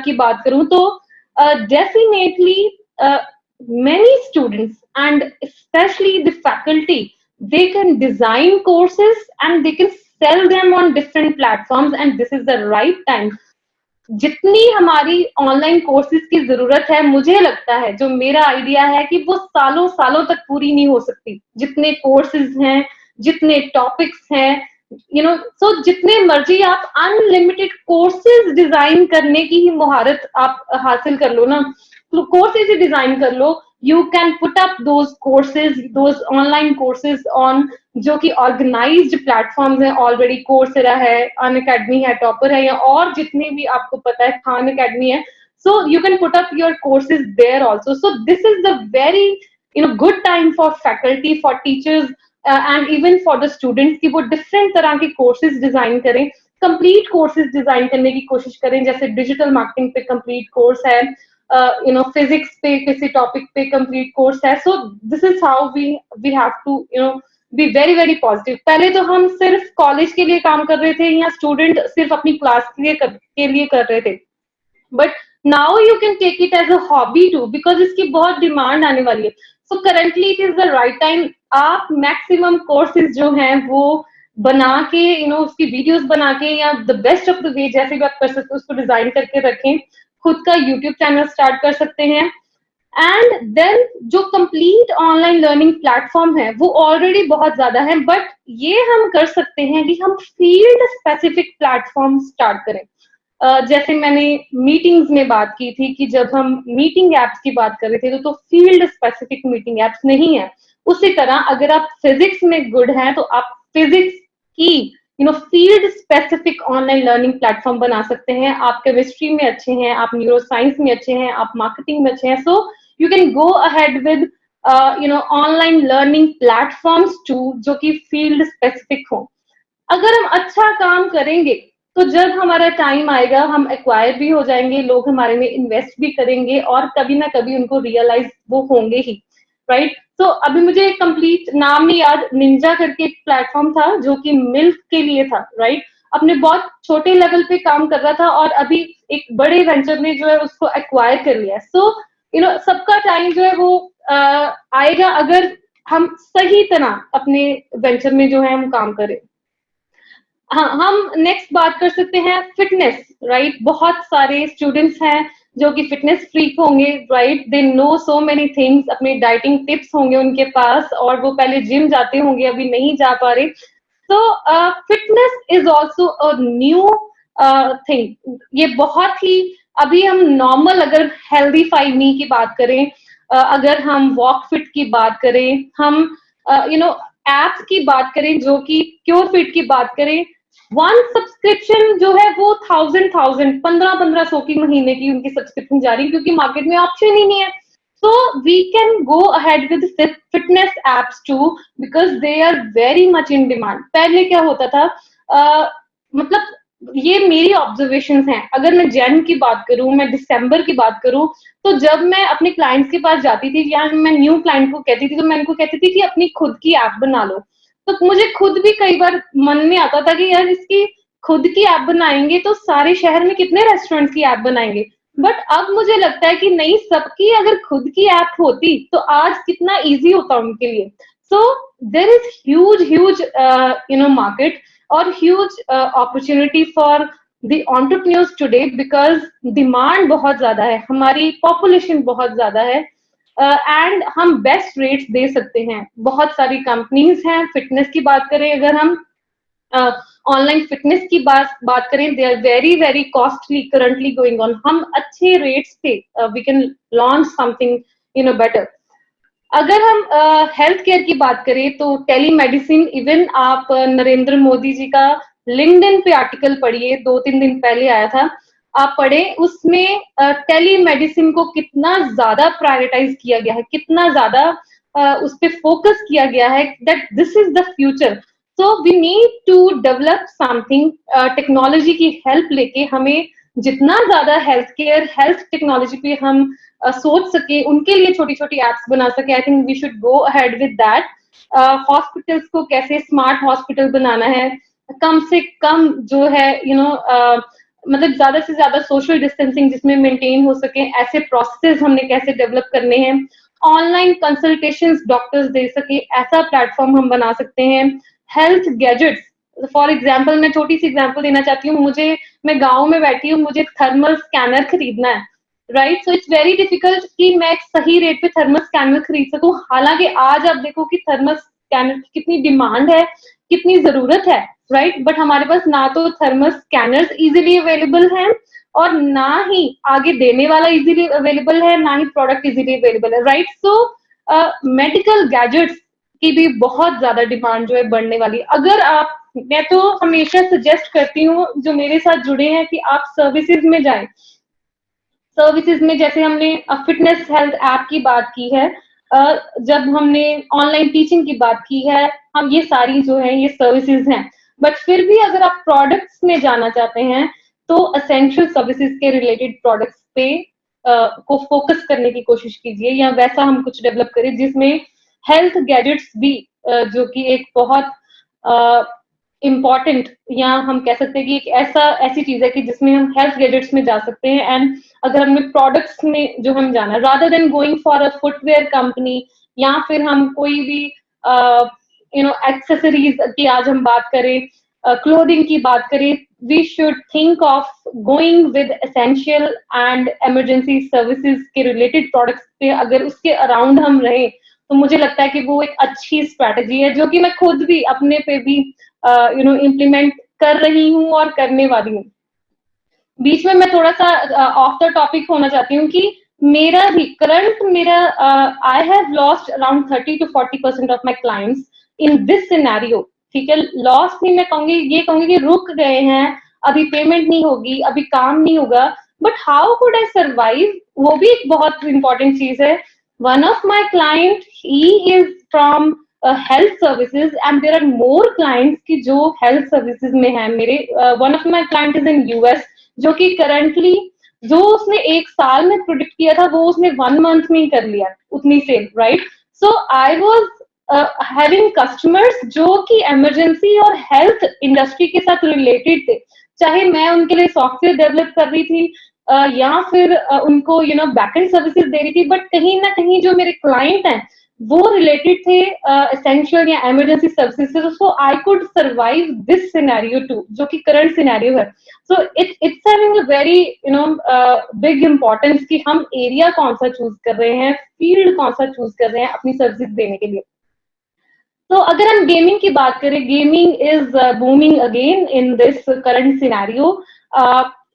की बात करूं, तो definitely many students and especially the faculty, they can design courses and they can sell them on different platforms, and this is the right time। जितनी हमारी ऑनलाइन कोर्सेज की जरूरत है, मुझे लगता है, जो मेरा आइडिया है, कि वो सालों सालों तक पूरी नहीं हो सकती। जितने कोर्सेज हैं, जितने टॉपिक्स हैं, सो जितने मर्जी आप अनलिमिटेड कोर्सेज डिजाइन करने की ही मुहारत आप हासिल कर लो ना, तो कोर्सेज ही डिजाइन कर लो। You can put up those courses, those online courses on जो कि ऑर्गेनाइज्ड प्लेटफॉर्म्स हैं ऑलरेडी। कोर्सेरा है, अन अकेडमी है, टॉपर है, या और जितने भी आपको पता है, खान अकेडमी है। So you can put up your courses there also. So this is the very good time for faculty, for teachers and even for the students कि वो डिफरेंट तरह के कोर्सेज डिजाइन करें, कंप्लीट कोर्सेज डिजाइन करने की कोशिश करें। जैसे डिजिटल मार्केटिंग पे कंप्लीट कोर्स है, फिजिक्स पे किसी टॉपिक पे कंप्लीट कोर्स है। So this is how we have to be very very positive. पहले तो हम सिर्फ कॉलेज के लिए काम कर रहे थे, या स्टूडेंट सिर्फ अपनी क्लास के लिए कर रहे थे, but now you can take it as a hobby too, because इसकी बहुत डिमांड आने वाली है। So currently it is the right time. आप मैक्सिमम कोर्सेज जो हैं वो बना के, उसकी वीडियोस बना के, या the best of the way जैसे भी आप कर सकते हो, उसको डिजाइन करके रखें। खुद का यूट्यूब चैनल स्टार्ट कर सकते हैं। एंड देन जो कंप्लीट ऑनलाइन लर्निंग प्लेटफॉर्म है वो ऑलरेडी बहुत ज्यादा है, बट ये हम कर सकते हैं कि हम फील्ड स्पेसिफिक प्लेटफॉर्म स्टार्ट करें। जैसे मैंने मीटिंग्स में बात की थी कि जब हम मीटिंग एप्स की बात कर रहे थे, तो फील्ड स्पेसिफिक मीटिंग एप्स नहीं है। उसी तरह अगर आप फिजिक्स में गुड हैं, तो आप फिजिक्स की field specific online learning platform बना सकते हैं। आप केमिस्ट्री में अच्छे हैं, आप न्यूरो साइंस में अच्छे हैं, आप मार्केटिंग में अच्छे हैं, सो you can go ahead with online learning platforms too, जो कि field specific हो। अगर हम अच्छा काम करेंगे, तो जब हमारा टाइम आएगा, हम एक्वायर भी हो जाएंगे, लोग हमारे में इन्वेस्ट भी करेंगे, और कभी ना कभी उनको रियलाइज वो होंगे ही, राइट? तो अभी मुझे कंप्लीट नाम नहीं याद, निंजा करके एक प्लेटफॉर्म था जो कि मिल्क के लिए था, राइट? अपने बहुत छोटे लेवल पे काम कर रहा था, और अभी एक बड़े वेंचर ने जो है उसको एक्वायर कर लिया। सो सबका टाइम जो है वो आएगा, अगर हम सही तरह अपने वेंचर में जो है हम काम करें। हाँ, हम नेक्स्ट बात कर सकते हैं फिटनेस, राइट? बहुत सारे स्टूडेंट्स हैं जो कि फिटनेस फ्रीक होंगे, right? They know so many things, अपनी डाइटिंग टिप्स होंगे उनके पास, और वो पहले जिम जाते होंगे, अभी नहीं जा पा रहे। तो fitness is also a new thing. ये बहुत ही, अभी हम नॉर्मल अगर हेल्दी फाई मी की बात करें, अगर हम वॉक फिट की बात करें, हम एप्स की बात करें, जो कि क्योर फिट की बात करें, वन सब्सक्रिप्शन जो है वो 1500 की महीने की उनकी सब्सक्रिप्शन जा रही है, क्योंकि मार्केट में ऑप्शन ही नहीं है। So we can go ahead with fitness apps too, because they are very much in demand। पहले क्या होता था, मतलब ये मेरी ऑब्जर्वेशंस हैं। अगर मैं जैन की बात करूं, मैं दिसंबर की बात करूं, तो जब मैं अपने क्लाइंट्स के पास जाती थी, या मैं न्यू क्लाइंट को कहती थी, तो मैं उनको कहती थी कि अपनी खुद की ऐप बना लो। तो मुझे खुद भी कई बार मन में आता था कि यार, इसकी खुद की ऐप बनाएंगे तो सारे शहर में कितने रेस्टोरेंट्स की ऐप बनाएंगे। बट अब मुझे लगता है कि नहीं, सबकी अगर खुद की ऐप होती तो आज कितना इजी होता उनके लिए। So there is huge market और huge opportunity for the entrepreneurs today, because demand बहुत ज्यादा है, हमारी पॉपुलेशन बहुत ज्यादा है, एंड हम बेस्ट रेट्स दे सकते हैं। बहुत सारी कंपनीज हैं। फिटनेस की बात करें अगर हम, ऑनलाइन फिटनेस की बात करें, they are very very costly currently going on. हम अच्छे रेट्स पे we can launch something better. अगर हम हेल्थ केयर की बात करें तो टेली मेडिसिन, इवन आप नरेंद्र मोदी जी का लिंक्डइन पे आर्टिकल पढ़िए, 2-3 दिन पहले आया था, आप पढ़े, उसमें टेली मेडिसिन को कितना ज्यादा प्रायोरिटाइज किया गया है, कितना ज्यादा उस पर फोकस किया गया है, that this is the future. So we need to develop something. Technology की हेल्प लेके हमें जितना ज्यादा हेल्थ केयर, हेल्थ टेक्नोलॉजी पे हम सोच सके, उनके लिए छोटी छोटी एप्स बना सके. I think we should go ahead with that. Hospitals को कैसे स्मार्ट हॉस्पिटल बनाना है, कम से कम जो है मतलब ज्यादा से ज्यादा सोशल डिस्टेंसिंग जिसमें मेंटेन हो सके, ऐसे प्रोसेस हमने कैसे डेवलप करने हैं. ऑनलाइन कंसल्टेशंस डॉक्टर्स दे सके, ऐसा प्लेटफॉर्म हम बना सकते हैं. हेल्थ गैजेट्स, फॉर एग्जाम्पल, मैं छोटी सी एग्जाम्पल देना चाहती हूँ. मैं गाँव में बैठी हूँ, मुझे थर्मल स्कैनर खरीदना है, right. So it's very difficult कि मैं एक सही रेट पे थर्मल स्कैनर खरीद सकूं. हालांकि आज आप देखो कि थर्मल स्कैनर की कितनी डिमांड है, कितनी जरूरत है, राइट. बट हमारे पास ना तो थर्मल स्कैनर्स इजीली अवेलेबल हैं, और ना ही आगे देने वाला इजीली अवेलेबल है, ना ही प्रोडक्ट इजीली अवेलेबल है, राइट. सो मेडिकल गैजेट्स की भी बहुत ज्यादा डिमांड जो है बढ़ने वाली. अगर आप, मैं तो हमेशा सजेस्ट करती हूँ जो मेरे साथ जुड़े हैं कि आप सर्विसेज में जाएं. सर्विसेज में जैसे हमने फिटनेस हेल्थ ऐप की बात की है, जब हमने ऑनलाइन टीचिंग की बात की है, हम ये सारी जो है ये सर्विसेज हैं. बट फिर भी अगर आप प्रोडक्ट्स में जाना चाहते हैं तो असेंशियल सर्विसेज के रिलेटेड प्रोडक्ट्स पे को फोकस करने की कोशिश कीजिए, या वैसा हम कुछ डेवलप करें जिसमें हेल्थ गैजेट्स भी जो कि एक बहुत इम्पॉर्टेंट, या हम कह सकते हैं कि एक ऐसी चीज है कि जिसमें हम हेल्थ गैजेट्स में जा सकते हैं. एंड अगर हमें प्रोडक्ट्स में जो हम जाना, rather than going for a footwear company, या फिर हम कोई भी एक्सेसरीज की आज हम बात करें, क्लोथिंग की बात करें, we should think of going with essential and emergency services के रिलेटेड प्रोडक्ट्स पे. अगर उसके अराउंड हम रहें तो मुझे लगता है कि वो एक अच्छी स्ट्रैटेजी है, जो कि मैं खुद भी अपने पे भी इम्प्लीमेंट कर रही हूँ और करने वाली हूँ. बीच में मैं थोड़ा सा ऑफ द टॉपिक होना चाहती हूँ कि मेरा I have lost around 30-40% of my clients in this scenario. ठीक है, लॉस्ट नहीं, मैं ये कहूंगी कि रुक गए हैं, अभी पेमेंट नहीं होगी, अभी काम नहीं होगा. But how could I survive, वो भी एक बहुत इंपॉर्टेंट चीज है. One of my client, he is from health services, and there are more clients की जो हेल्थ सर्विसेज में है मेरे. One of my client is in US, जो कि करंटली जो उसने 1 साल में प्रोडिक्ट किया था वो उसने 1 मंथ में ही कर लिया उतनी sale, right. So I was having customers जो कि इमरजेंसी और हेल्थ इंडस्ट्री के साथ रिलेटेड थे, चाहे मैं उनके लिए सॉफ्टवेयर डेवलप कर रही थी या फिर उनको बैकएंड सर्विसेज दे रही थी, बट कहीं ना कहीं जो मेरे क्लाइंट हैं वो रिलेटेड थे एसेंशियल या इमरजेंसी सर्विसेज से. So I could survive this scenario too, जो कि करंट सिनेरियो है. So it's having a very big importance कि हम एरिया कौन सा चूज कर रहे हैं, फील्ड कौन सा चूज कर रहे हैं अपनी सर्विसेज देने के लिए. तो अगर हम गेमिंग की बात करें, gaming is booming again in this current scenario.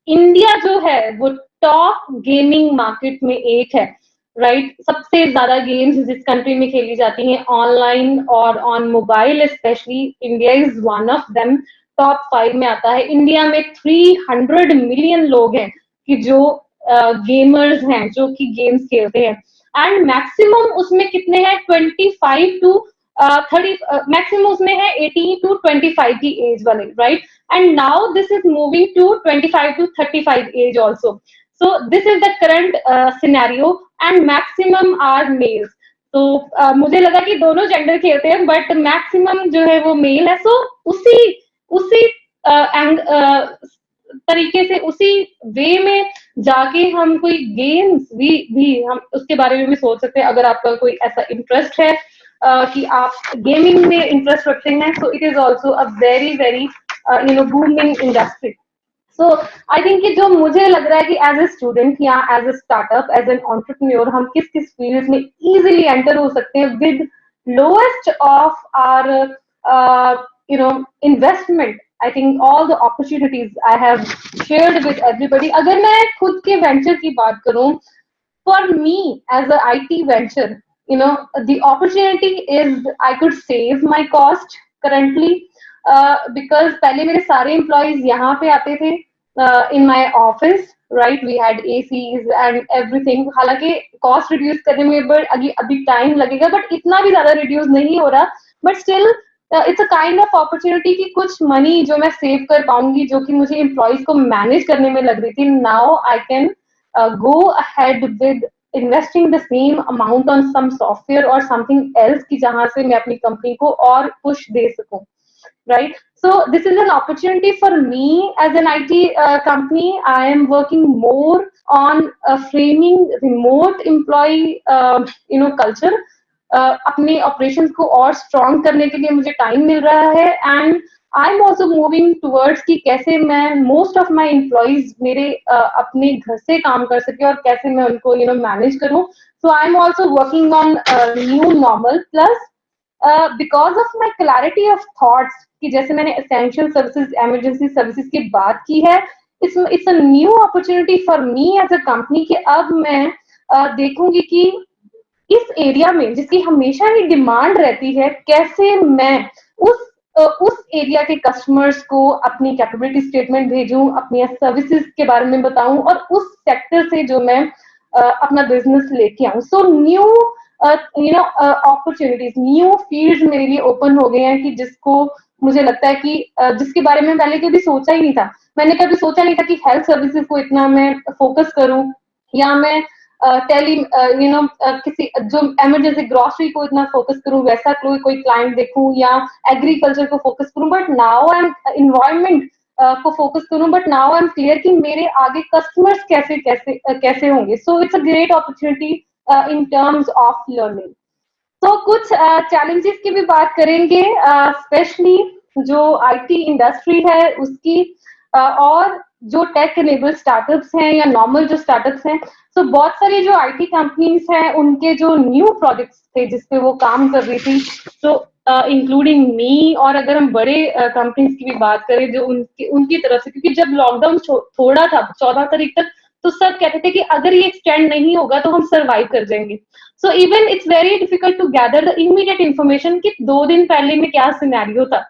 India जो है वो टॉप गेमिंग मार्केट में एक है, राइट. सबसे ज्यादा गेम्स जिस कंट्री में खेली जाती हैं ऑनलाइन और on mobile specially, India is one of them. Top 5 में आता है. इंडिया में 300 मिलियन लोग हैं कि जो गेमर्स हैं, जो कि गेम्स खेलते हैं. एंड मैक्सिमम उसमें कितने हैं, 25 to 30, मैक्सिमम उसमें है 18 to 25 की एज वाले, राइट. And now this is moving to 25 to 35 age also. So this is the current scenario and maximum are males. तो मुझे लगा कि दोनों जेंडर खेलते हैं, बट मैक्सिमम जो है वो मेल है. सो उसी तरीके से, उसी वे में जाके हम कोई गेम्स भी हम उसके बारे में भी सोच सकते हैं. अगर आपका कोई ऐसा इंटरेस्ट है कि आप गेमिंग में इंटरेस्ट रखते हैं, so it is also a very very booming industry. So I think कि जो मुझे लग रहा है कि एज ए स्टूडेंट या as a startup, as an entrepreneur, हम किस किस फील्ड में इजीली एंटर हो सकते हैं with lowest of our investment I think all the opportunities I have shared with everybody. अगर मैं खुद के venture की बात करूं, for me as a IT venture, you know, the opportunity is I could save my cost currently, because पहले मेरे सारे employees यहाँ पे आते थे in my office, right? We had ACs and everything. हालांकि cost reduce करने में अभी time लगेगा, but इतना भी ज़्यादा reduce नहीं हो रहा, but still it's a kind of opportunity कि कुछ मनी जो मैं सेव कर पाऊंगी, जो कि मुझे एम्प्लॉयज को मैनेज करने में लग रही थी, now I can go ahead with investing the same amount on some software or something else कि जहां से मैं अपनी कंपनी को और पुश दे सकूं, right? So this is an opportunity for me as an IT company. I am working more on framing remote employee culture. अपने operations को और स्ट्रॉन्ग करने के लिए मुझे टाइम मिल रहा है, and I am also moving towards कि कैसे मैं मोस्ट ऑफ माई एम्प्लॉयज मेरे अपने घर से काम कर सके और कैसे मैं उनको मैनेज करूं. So I am also working on new normal plus because of my clarity of thoughts कि जैसे मैंने एसेंशियल सर्विसेज इमरजेंसी सर्विसेज की बात की है, it's a new opportunity for me as a company कि अब मैं देखूंगी कि इस एरिया में जिसकी हमेशा ही डिमांड रहती है, कैसे मैं उस एरिया के कस्टमर्स को अपनी कैपेबिलिटी स्टेटमेंट भेजूं, अपनी सर्विसेज के बारे में बताऊं और उस सेक्टर से जो मैं अपना बिजनेस लेके आऊं. So new opportunities, new fields मेरे लिए ओपन हो गए हैं कि जिसको मुझे लगता है कि जिसके बारे में पहले कभी सोचा ही नहीं था. मैंने कभी सोचा नहीं था कि हेल्थ सर्विसेज को इतना मैं फोकस करूं, या मैं किसी जो इमरजेंसी ग्रोसरी को इतना फोकस करूं, वैसा कोई क्लाइंट देखूं, या एग्रीकल्चर को फोकस करूं, but now I am environment को फोकस करूं, but now I am clear कि मेरे आगे कस्टमर्स कैसे कैसे कैसे होंगे. So it's a great opportunity in terms of learning. तो कुछ चैलेंजेस की भी बात करेंगे, स्पेशली जो आईटी इंडस्ट्री है उसकी, और जो टेक एनेबल स्टार्टअप्स हैं या नॉर्मल जो स्टार्टअप्स हैं. तो बहुत सारी जो आईटी कंपनीज हैं उनके जो न्यू प्रोजेक्ट्स थे जिसपे वो काम कर रही थी, तो इंक्लूडिंग मी, और अगर हम बड़े कंपनीज की भी बात करें जो उनकी तरफ से, क्योंकि जब लॉकडाउन थोड़ा था 14 तारीख तक, तो सब कहते थे कि अगर ये एक्सटेंड नहीं होगा तो हम सर्वाइव कर जाएंगे. So even it's very difficult to gather the immediate information कि 2 दिन पहले में क्या सिनेरियो था.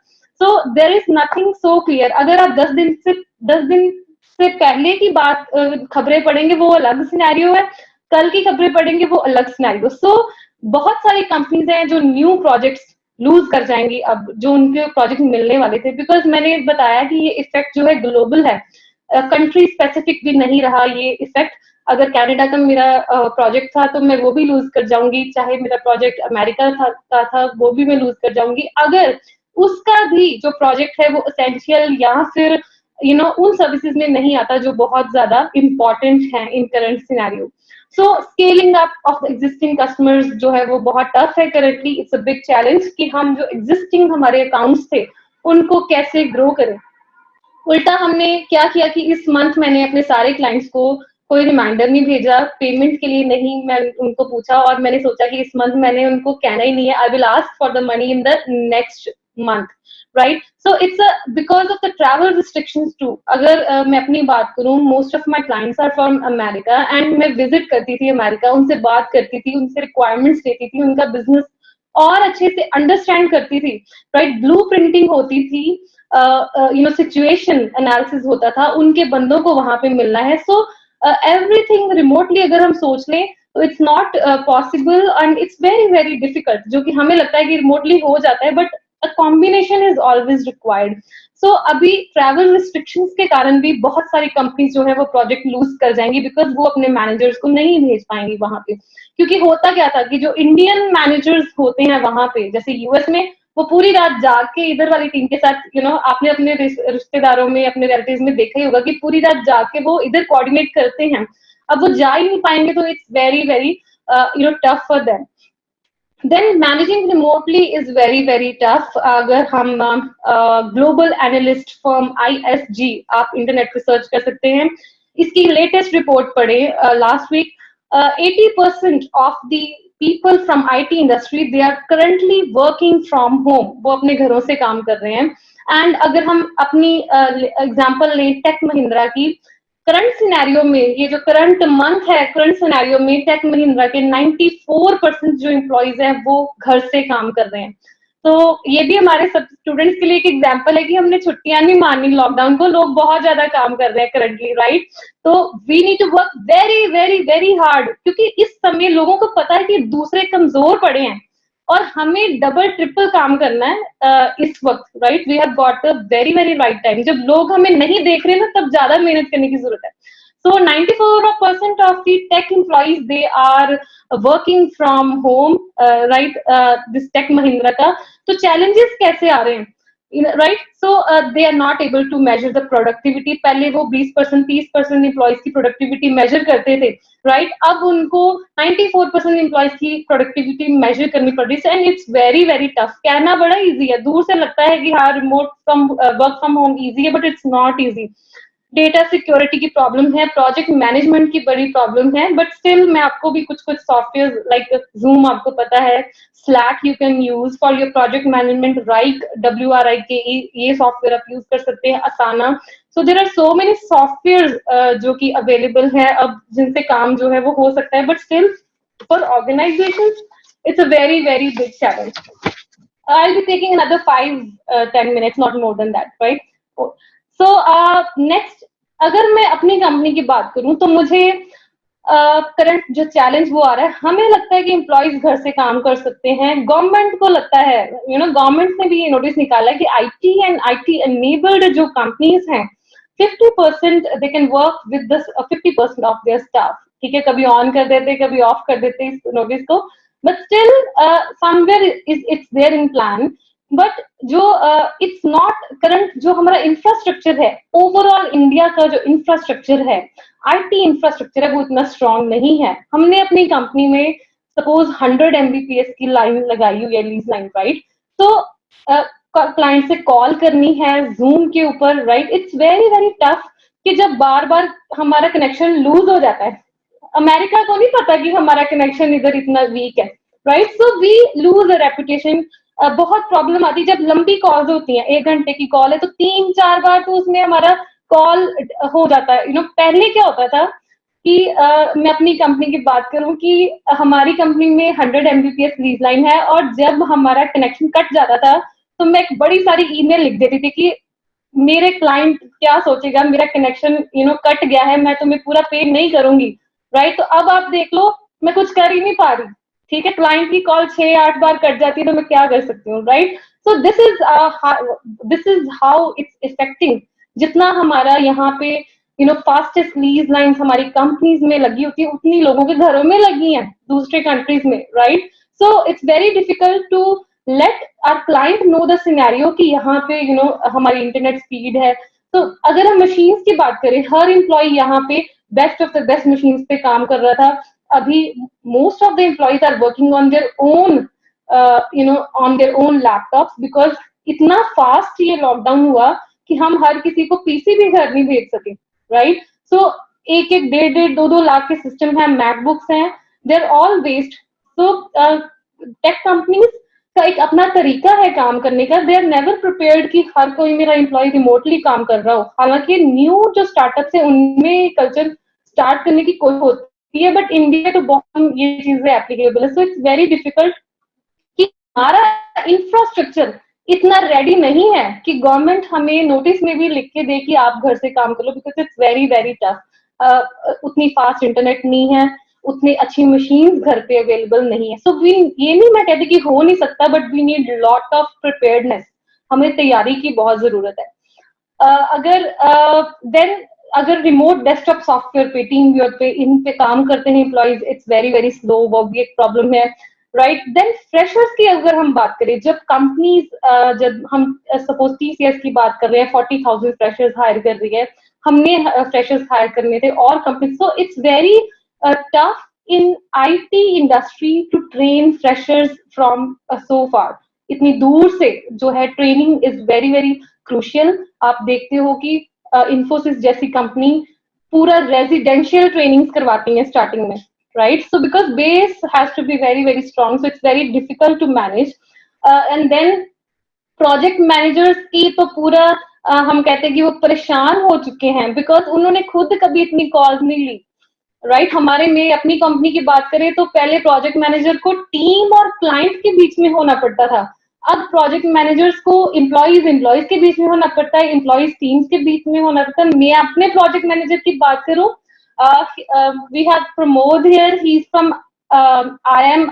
So there is nothing so clear. अगर आप 10 दिन से पहले की बात खबरें पढ़ेंगे वो अलग सिनेरियो है, कल की खबरें पढ़ेंगे वो अलग सिनेरियो. सो बहुत सारी कंपनीज हैं जो न्यू प्रोजेक्ट्स लूज कर जाएंगी अब, जो उनके प्रोजेक्ट मिलने वाले थे, बिकॉज मैंने बताया कि ये इफेक्ट जो है ग्लोबल है, कंट्री स्पेसिफिक भी नहीं रहा ये इफेक्ट. अगर कनाडा का मेरा प्रोजेक्ट था तो मैं वो भी लूज कर जाऊंगी, चाहे मेरा प्रोजेक्ट अमेरिका था वो भी मैं लूज कर जाऊंगी, अगर उसका भी जो प्रोजेक्ट है वो एसेंशियल या फिर उन सर्विसेज में नहीं आता जो बहुत ज्यादा इंपॉर्टेंट है in current scenario. So scaling up of existing customers जो है वो बहुत टफ है currently. It's a big challenge कि हम जो एग्जिस्टिंग हमारे अकाउंट्स थे उनको कैसे ग्रो करें. उल्टा हमने क्या किया कि इस मंथ मैंने अपने सारे क्लाइंट्स को कोई रिमाइंडर नहीं भेजा, पेमेंट के लिए नहीं मैं उनको पूछा, और मैंने सोचा कि इस मंथ मैंने उनको कहना ही नहीं है, I will ask for the money in the next month, right? So it's because of the travel restrictions too. अगर मैं अपनी बात करूं, most of my clients are from America and मैं visit करती थी अमेरिका, उनसे बात करती थी, उनसे requirements लेती थी, उनका business और अच्छे से understand करती थी, right? Blueprinting होती थी, situation analysis होता था, उनके बंदों को वहां पे मिलना है. So everything remotely अगर हम सोच लें तो it's not possible and it's very very difficult, जो कि हमें लगता है कि remotely हो जाता है, but a combination is always required. So अभी travel restrictions के कारण भी बहुत सारी कंपनीज जो है वो प्रोजेक्ट लूज कर जाएंगी, बिकॉज वो अपने मैनेजर्स को नहीं भेज पाएंगी वहां पे. क्योंकि होता क्या था कि जो इंडियन मैनेजर्स होते हैं वहां पे, जैसे यूएस में, वो पूरी रात जाग के इधर वाली टीम के साथ आपने अपने रिश्तेदारों में, अपने रिलेटिव्स में देखा ही होगा कि पूरी रात जाग के वो इधर कोऑर्डिनेट करते हैं. अब वो जा ही नहीं पाएंगे तो it's very very tough for them. Then managing remotely is very very tough. अगर हम ग्लोबल एनालिस्ट फर्म ISG, आप इंटरनेट पे सर्च कर सकते हैं, इसकी लेटेस्ट रिपोर्ट पढ़े last week. 80% of the people from IT industry they are currently working from home. वो अपने घरों से काम कर रहे हैं. एंड अगर हम अपनी एग्जांपल लें टेक महिंद्रा की, करंट सिनेरियो में, ये जो करंट मंथ है, करंट सिनेरियो में टेक महिंद्रा के 94% जो एम्प्लॉइज हैं वो घर से काम कर रहे हैं। तो ये भी हमारे सब स्टूडेंट्स के लिए एक एग्जांपल है कि हमने छुट्टियां नहीं मानी लॉकडाउन को, लोग बहुत ज्यादा काम कर रहे हैं करंटली, राइट? तो we need to work very very very hard, क्योंकि इस समय लोगों को पता है कि दूसरे कमजोर पड़े हैं और हमें डबल ट्रिपल काम करना है इस वक्त, right? We have got the very very right time. जब लोग हमें नहीं देख रहे ना, तब ज्यादा मेहनत करने की जरूरत है। So 94% of the tech employees, they are working from home, right? This Tech Mahindra का तो challenges कैसे आ रहे हैं, right? So they are not able to measure the productivity. पहले वो 20% 30% employees की productivity measure करते थे, right? अब उनको 94% employees की productivity measure करनी पड़ रही है, and it's very very tough. कहना बड़ा easy है, दूर से लगता है कि हाँ remote from work from home easy है, but it's not easy. Data security की प्रॉब्लम है, प्रोजेक्ट मैनेजमेंट की बड़ी प्रॉब्लम है, बट स्टिल मैं आपको भी कुछ सॉफ्टवेयर लाइक जूम आपको पता है, Slack you can use for your project management, Wrike WRIKE ये सॉफ्टवेयर आप यूज कर सकते हैं, Asana. So there are so many software जो कि अवेलेबल है अब, जिनसे काम जो है वो हो सकता है, but still for organisations it's a very very big challenge. I'll be taking another 5-10 minutes, not more than that, right? So next, अगर मैं अपनी कंपनी की बात करूं तो मुझे करंट जो चैलेंज वो आ रहा है, हमें लगता है कि एम्प्लॉइज घर से काम कर सकते हैं, गवर्नमेंट को लगता है, गवर्नमेंट ने भी ये नोटिस निकाला है कि IT एंड IT एनेबल्ड जो कंपनीज हैं 50% they can work with 50% of their staff, ठीक है? कभी ऑन कर देते, कभी ऑफ कर देते इस नोटिस को, but still somewhere it's there in plan. But जो इट्स नॉट करंट, जो हमारा इंफ्रास्ट्रक्चर है, ओवरऑल इंडिया का जो इंफ्रास्ट्रक्चर है, IT इंफ्रास्ट्रक्चर है, वो इतना स्ट्रांग नहीं है। हमने अपनी कंपनी में सपोज 100 Mbps की लाइन लगाई हुई है, लीज लाइन, राइट? तो क्लाइंट से कॉल करनी है जूम के ऊपर, right? It's very very tough कि जब बार बार हमारा कनेक्शन लूज हो जाता है, अमेरिका को नहीं पता कि हमारा कनेक्शन इधर इतना वीक है, right? So we lose a reputation. बहुत प्रॉब्लम आती है जब लंबी कॉल्स होती हैं, 1 घंटे की कॉल है तो 3-4 बार तो उसमें हमारा कॉल हो जाता है। पहले क्या होता था कि मैं अपनी कंपनी की बात करूं कि हमारी कंपनी में 100 Mbps लीज लाइन है, और जब हमारा कनेक्शन कट जाता था तो मैं एक बड़ी सारी ईमेल लिख देती थी कि मेरे क्लाइंट क्या सोचेगा, मेरा कनेक्शन कट गया है, मैं तुम्हें पूरा पे नहीं करूंगी, राइट? तो अब आप देख लो, मैं कुछ कर ही नहीं पा रही, ठीक है? क्लाइंट की कॉल 6-8 बार कट जाती है तो मैं क्या कर सकती हूँ, right? So this is how it's affecting. जितना हमारा यहाँ पे फास्टेस्ट लीज लाइंस हमारी कंपनीज में लगी होती है, उतनी लोगों के घरों में लगी हैं दूसरे कंट्रीज में, right? So it's very difficult to let our client know the scenario कि यहाँ पे हमारी इंटरनेट स्पीड है। तो अगर हम मशीन्स की बात करें, हर एम्प्लॉय यहाँ पे best of the best machines पे काम कर रहा था। अभी most of the employees are working on their own on their own laptops, because इतना फास्ट ये लॉकडाउन हुआ कि हम हर किसी को पीसी भी घर नहीं भेज सके, राइट? सो 1-1, 1.5, 2-2 लाख के सिस्टम है, मैकबुक्स हैं, they are all waste. So tech companies का एक अपना तरीका है काम करने का, दे आर नेवर प्रिपेयर्ड कि हर कोई मेरा एम्प्लॉय रिमोटली काम कर रहा हो। हालांकि न्यू जो स्टार्टअप्स है उनमें कल्चर स्टार्ट करने की कोशिश होती है, बट इंडिया तो बहुत ये चीजें एप्लीकेबल है। सो इट्स वेरी डिफिकल्ट कि हमारा इंफ्रास्ट्रक्चर इतना रेडी नहीं है कि गवर्नमेंट हमें नोटिस में भी लिख के दे कि आप घर से काम कर लो, because it's very very tough. उतनी फास्ट इंटरनेट नहीं है, उतनी अच्छी मशीन घर पे अवेलेबल नहीं है। सो ये नहीं मैं कहती कि हो नहीं सकता, but we need lot of preparedness, हमें तैयारी की बहुत जरूरत है। अगर रिमोट डेस्कटॉप सॉफ्टवेयर पे, टीम व्यूअर पे, इन पे काम करते हैं employees, it's very very slow, वो भी एक प्रॉब्लम है, राइट? देन फ्रेशर्स की अगर हम बात करें, जब कंपनीज जब हम सपोज TCS की बात कर रहे हैं, 40,000 फ्रेशर्स हायर कर रही है, हमने फ्रेशर्स हायर करने थे और company, so it's very tough in IT industry to train freshers from so far. इतनी दूर से जो है training is very very crucial. आप देखते हो कि इन्फोसिस जैसी कंपनी पूरा रेजिडेंशियल ट्रेनिंग्स करवाती है स्टार्टिंग में, right? So because base has to be very very strong, so it's very difficult to manage. And then project managers की तो पूरा हम कहते हैं कि वो परेशान हो चुके हैं, बिकॉज उन्होंने खुद कभी इतनी कॉल्स नहीं ली, राइट। हमारे में अपनी कंपनी की बात करें तो पहले प्रोजेक्ट मैनेजर को टीम और क्लाइंट के बीच में होना पड़ता था, अब प्रोजेक्ट मैनेजर्स को एम्प्लॉइज के बीच में होना पड़ता है, एम्प्लॉइज टीम्स के बीच में होना पड़ता है। मैं अपने प्रोजेक्ट मैनेजर की बात करूं, we have Pramod here, he is from IIM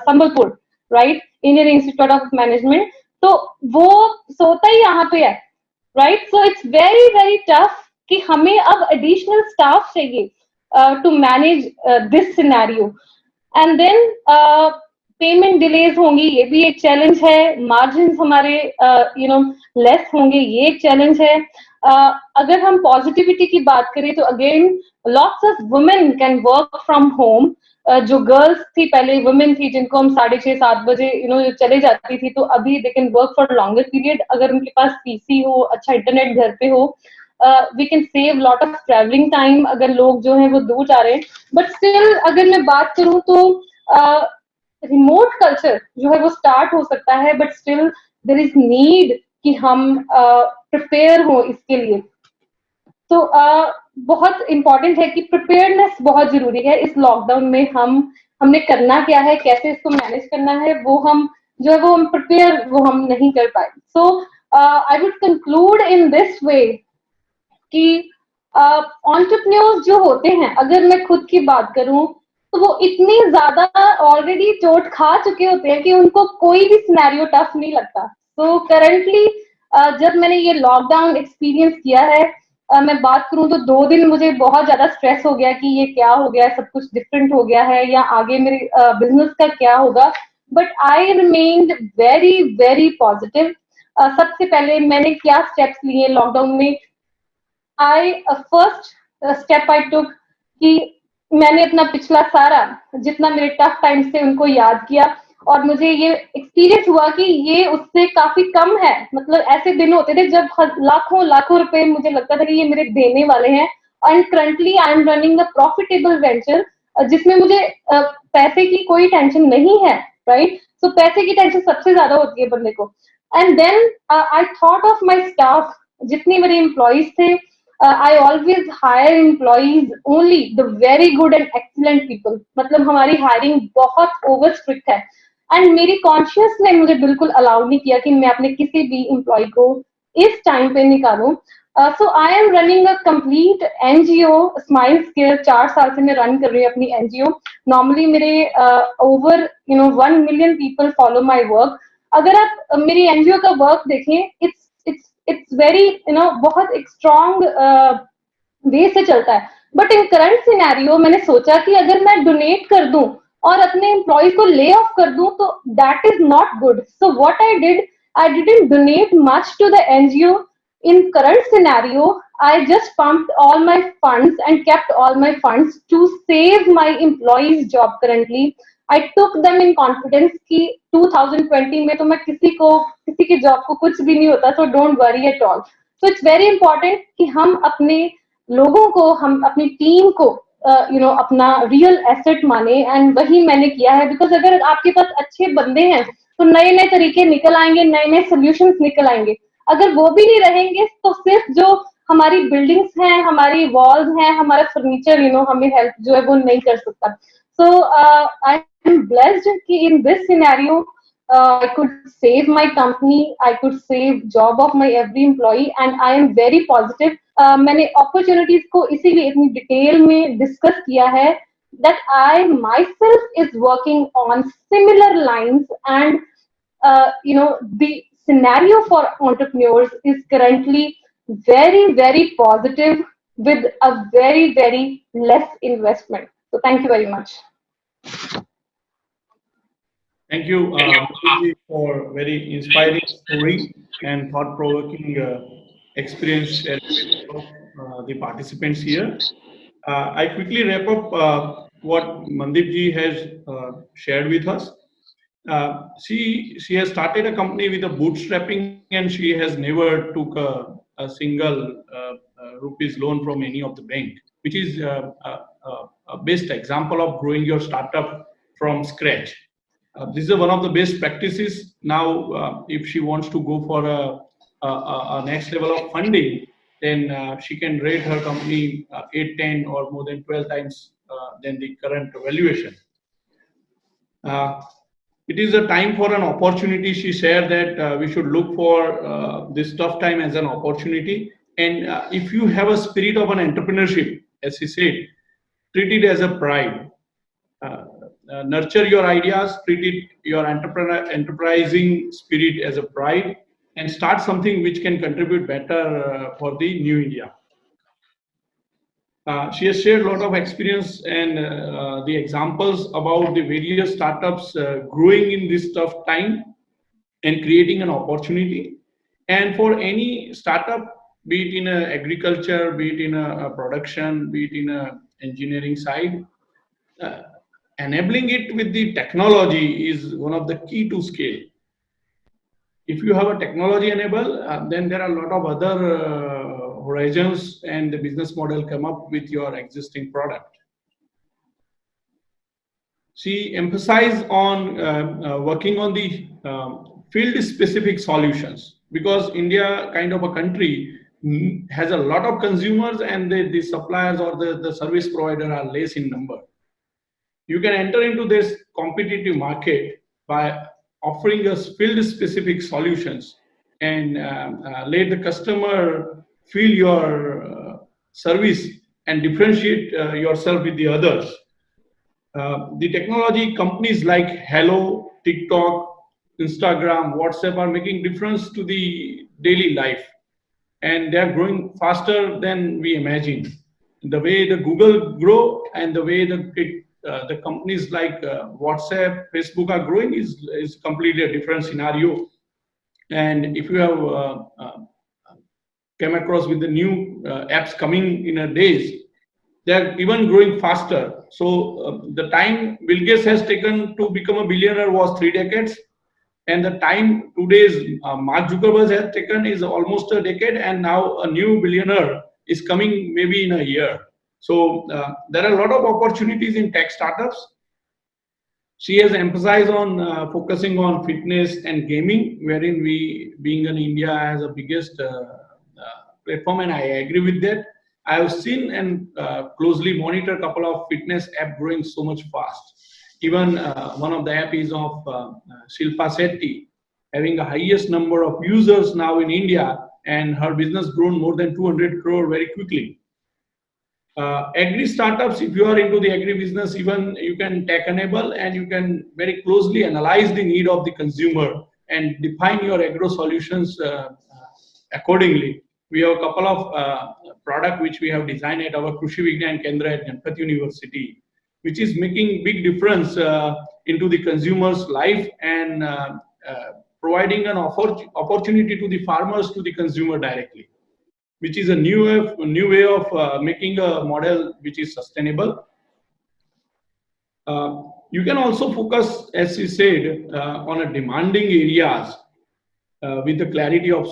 Sambalpur, right, Indian Institute of Management. तो वो सोता ही यहाँ पे है, right. So it's very very tough कि हमें अब एडिशनल स्टाफ चाहिए to manage this scenario, and then payment delays होंगी, ये भी एक चैलेंज है, मार्जिन हमारे लेस होंगे, ये एक चैलेंज है। अगर हम पॉजिटिविटी की बात करें तो again lots of women can work from home. जो गर्ल्स थी पहले, वुमेन थी जिनको हम 6:30-7 बजे चले जाती थी, तो अभी they can work for longer period अगर उनके पास पीसी हो, अच्छा इंटरनेट घर पे हो। We can save lot of travelling time अगर लोग जो है वो दूर जा रहे हैं। बट स्टिल अगर मैं बात करूं तो रिमोट कल्चर जो है वो स्टार्ट हो सकता है, but still there is need कि हम प्रिपेयर हो इसके लिए। तो बहुत इंपॉर्टेंट है कि प्रिपेयरनेस बहुत जरूरी है इस लॉकडाउन में। हमने करना क्या है, कैसे इसको मैनेज करना है, वो हम जो है वो हम प्रिपेयर वो हम नहीं कर पाए। So I would conclude in this way कि एंटरप्रेन्योर्स जो होते हैं, अगर मैं खुद की बात करूं तो वो इतनी ज्यादा ऑलरेडी चोट खा चुके होते हैं कि उनको कोई भी सिनेरियो टफ नहीं लगता। तो करंटली जब मैंने ये लॉकडाउन एक्सपीरियंस किया है, मैं बात करूं तो 2 दिन मुझे बहुत ज्यादा स्ट्रेस हो गया कि ये क्या हो गया, सब कुछ डिफरेंट हो गया है या आगे मेरे बिजनेस का क्या होगा। But I remained very very positive. सबसे पहले मैंने क्या स्टेप्स लिए लॉकडाउन में, फर्स्ट स्टेप आई टुक कि मैंने अपना पिछला सारा जितना मेरे टफ टाइम्स थे उनको याद किया, और मुझे ये एक्सपीरियंस हुआ कि ये उससे काफी कम है। मतलब ऐसे दिन होते थे जब लाखों लाखों रुपए मुझे लगता था कि ये मेरे देने वाले हैं, and currently I am running a profitable venture जिसमें मुझे पैसे की कोई टेंशन नहीं है, राइट। सो पैसे की टेंशन सबसे ज्यादा होती है बंदे को। And then I thought of my staff, जितने मेरे एम्प्लॉइज थे, I always hire employees only the very good and excellent people। मतलब हमारी हायरिंग बहुत ओवर स्ट्रिक्ट है, एंड मेरी कॉन्शियस ने मुझे बिल्कुल अलाउ नहीं किया कि मैं अपने किसी भी एम्प्लॉय को इस टाइम पे निकालूं। So I am running a complete NGO smile scare. 4 साल से मैं रन कर रही हूँ अपनी एनजीओ। नॉर्मली मेरे over 1 million people follow my work. अगर आप मेरी एनजीओ का वर्क देखें, इट्स वेरी बहुत एक स्ट्रॉन्ग वे से चलता है। बट इन करंट सिनेरियो मैंने सोचा कि अगर मैं डोनेट कर दूं और अपने एम्प्लॉय को ले ऑफ कर दूं तो that is not good. So what I didn't donate much to the NGO. In current scenario, I just pumped all my funds and kept all my funds to save my employees' job currently. I took them in confidence कि 2020 में तो मैं किसी के job को कुछ भी नहीं होता, so don't worry at all. So it's very important कि हम अपने लोगों को, हम अपनी टीम को अपना रियल एसेट माने, एंड वही मैंने किया है। बिकॉज अगर आपके पास अच्छे बंदे हैं तो नए नए तरीके निकल आएंगे, नए नए सोल्यूशंस निकल आएंगे। अगर वो भी नहीं रहेंगे तो सिर्फ जो हमारी बिल्डिंग्स हैं, हमारी वॉल्स हैं, हमारा फर्नीचर हमें हेल्प जो है वो नहीं कर सकता। सो आई एम ब्लेस्ड कि in this scenario I could save my company, I could save job of my every employee, and I am very positive. मैंने अपॉर्चुनिटीज को इसीलिए इतनी डिटेल में डिस्कस किया है that I myself is working on similar lines, and the scenario for entrepreneurs is currently very very positive with a very very less investment. So thank you very much. Thank you, Mandeep, for very inspiring story and thought-provoking experience of the participants here. I quickly wrap up what Mandeep ji has shared with us. She has started a company with a bootstrapping, and she has never took a single rupees loan from any of the bank, which is a best example of growing your startup from scratch. This is one of the best practices. Now, if she wants to go for a next level of funding, then she can rate her company 8, 10, or more than 12 times than the current valuation. It is a time for an opportunity. She shared that we should look for this tough time as an opportunity. And if you have a spirit of an entrepreneurship, as she said, treat it as a pride. Nurture your ideas, treat it your enterprising spirit as a pride, and start something which can contribute better for the new India. She has shared a lot of experience and the examples about the various startups growing in this tough time and creating an opportunity. And for any startup, be it in agriculture, be it in a production, be it in a engineering side, enabling it with the technology is one of the key to scale. If you have a technology enable, then there are a lot of other horizons and the business model come up with your existing product. She emphasized on working on the field specific solutions, because India kind of a country has a lot of consumers, and the suppliers or the service provider are less in number. You can enter into this competitive market by offering us field specific solutions and let the customer feel your service and differentiate yourself with the others. The technology companies like Hello, TikTok, Instagram, WhatsApp are making difference to the daily life, and they are growing faster than we imagine. The way the Google grow and the way the companies like WhatsApp, Facebook are growing is completely a different scenario. And if you have came across with the new apps coming in a days, they are even growing faster. So the time Bill Gates has taken to become a billionaire was 3 decades, and the time today's Mark Zuckerberg has taken is almost a decade, and now a new billionaire is coming maybe in a year. So there are a lot of opportunities in tech startups. She has emphasized on focusing on fitness and gaming, wherein we, being in India, has the biggest platform, and I agree with that. I have seen and closely monitor a couple of fitness app growing so much fast. Even one of the app is of Shilpa Shetty, having the highest number of users now in India, and her business grown more than 200 crore very quickly. Agri startups, if you are into the agri business, even you can tech enable and you can very closely analyze the need of the consumer and define your agro solutions accordingly. We have a couple of product which we have designed at our Krushi Vigyan Kendra at Ganpati University, which is making big difference into the consumer's life and providing an opportunity to the farmers to the consumer directly, which is a new way of making a model which is sustainable. You can also focus, as you said, on a demanding areas with the clarity of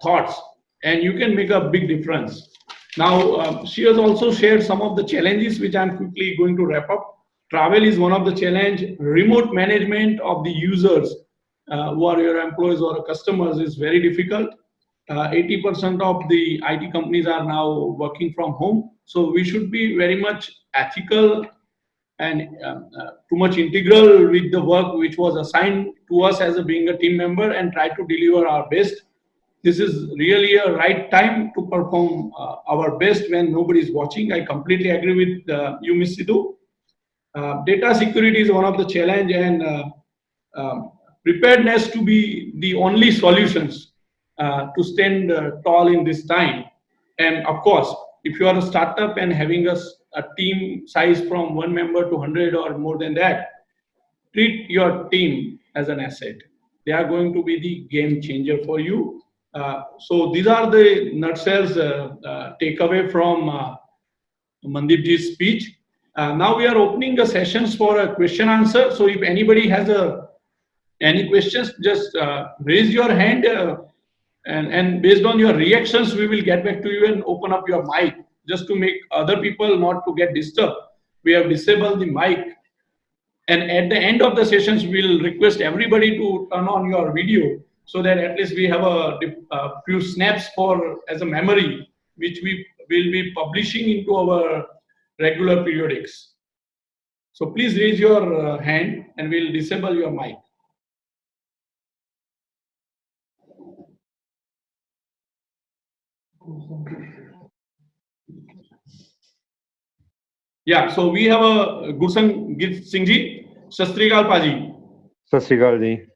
thoughts, and you can make a big difference. Now, she has also shared some of the challenges, which I'm quickly going to wrap up. Travel is one of the challenge. Remote management of the users who are your employees or customers is very difficult. 80% of the IT companies are now working from home. So we should be very much ethical and too much integral with the work which was assigned to us as being a team member, and try to deliver our best. This is really a right time to perform our best when nobody is watching. I completely agree with you, Ms. Sidhu. Data security is one of the challenge, and preparedness to be the only solutions to stand tall in this time. And of course, if you are a startup and having a team size from 1 member to 100 or more than that, treat your team as an asset. They are going to be the game changer for you. So these are the nutshells takeaway from Mandipji's speech. Now we are opening the sessions for a question answer. So if anybody has any questions, just raise your hand, and based on your reactions, we will get back to you and open up your mic, just to make other people not to get disturbed. We have disabled the mic. And at the end of the sessions, we'll request everybody to turn on your video so that at least we have a few snaps for as a memory, which we will be publishing into our regular periodics. So please raise your hand and we'll disable your mic. Yeah, so we have a Gursang Singh ji, Sastrikal Paji. Sastrikal ji.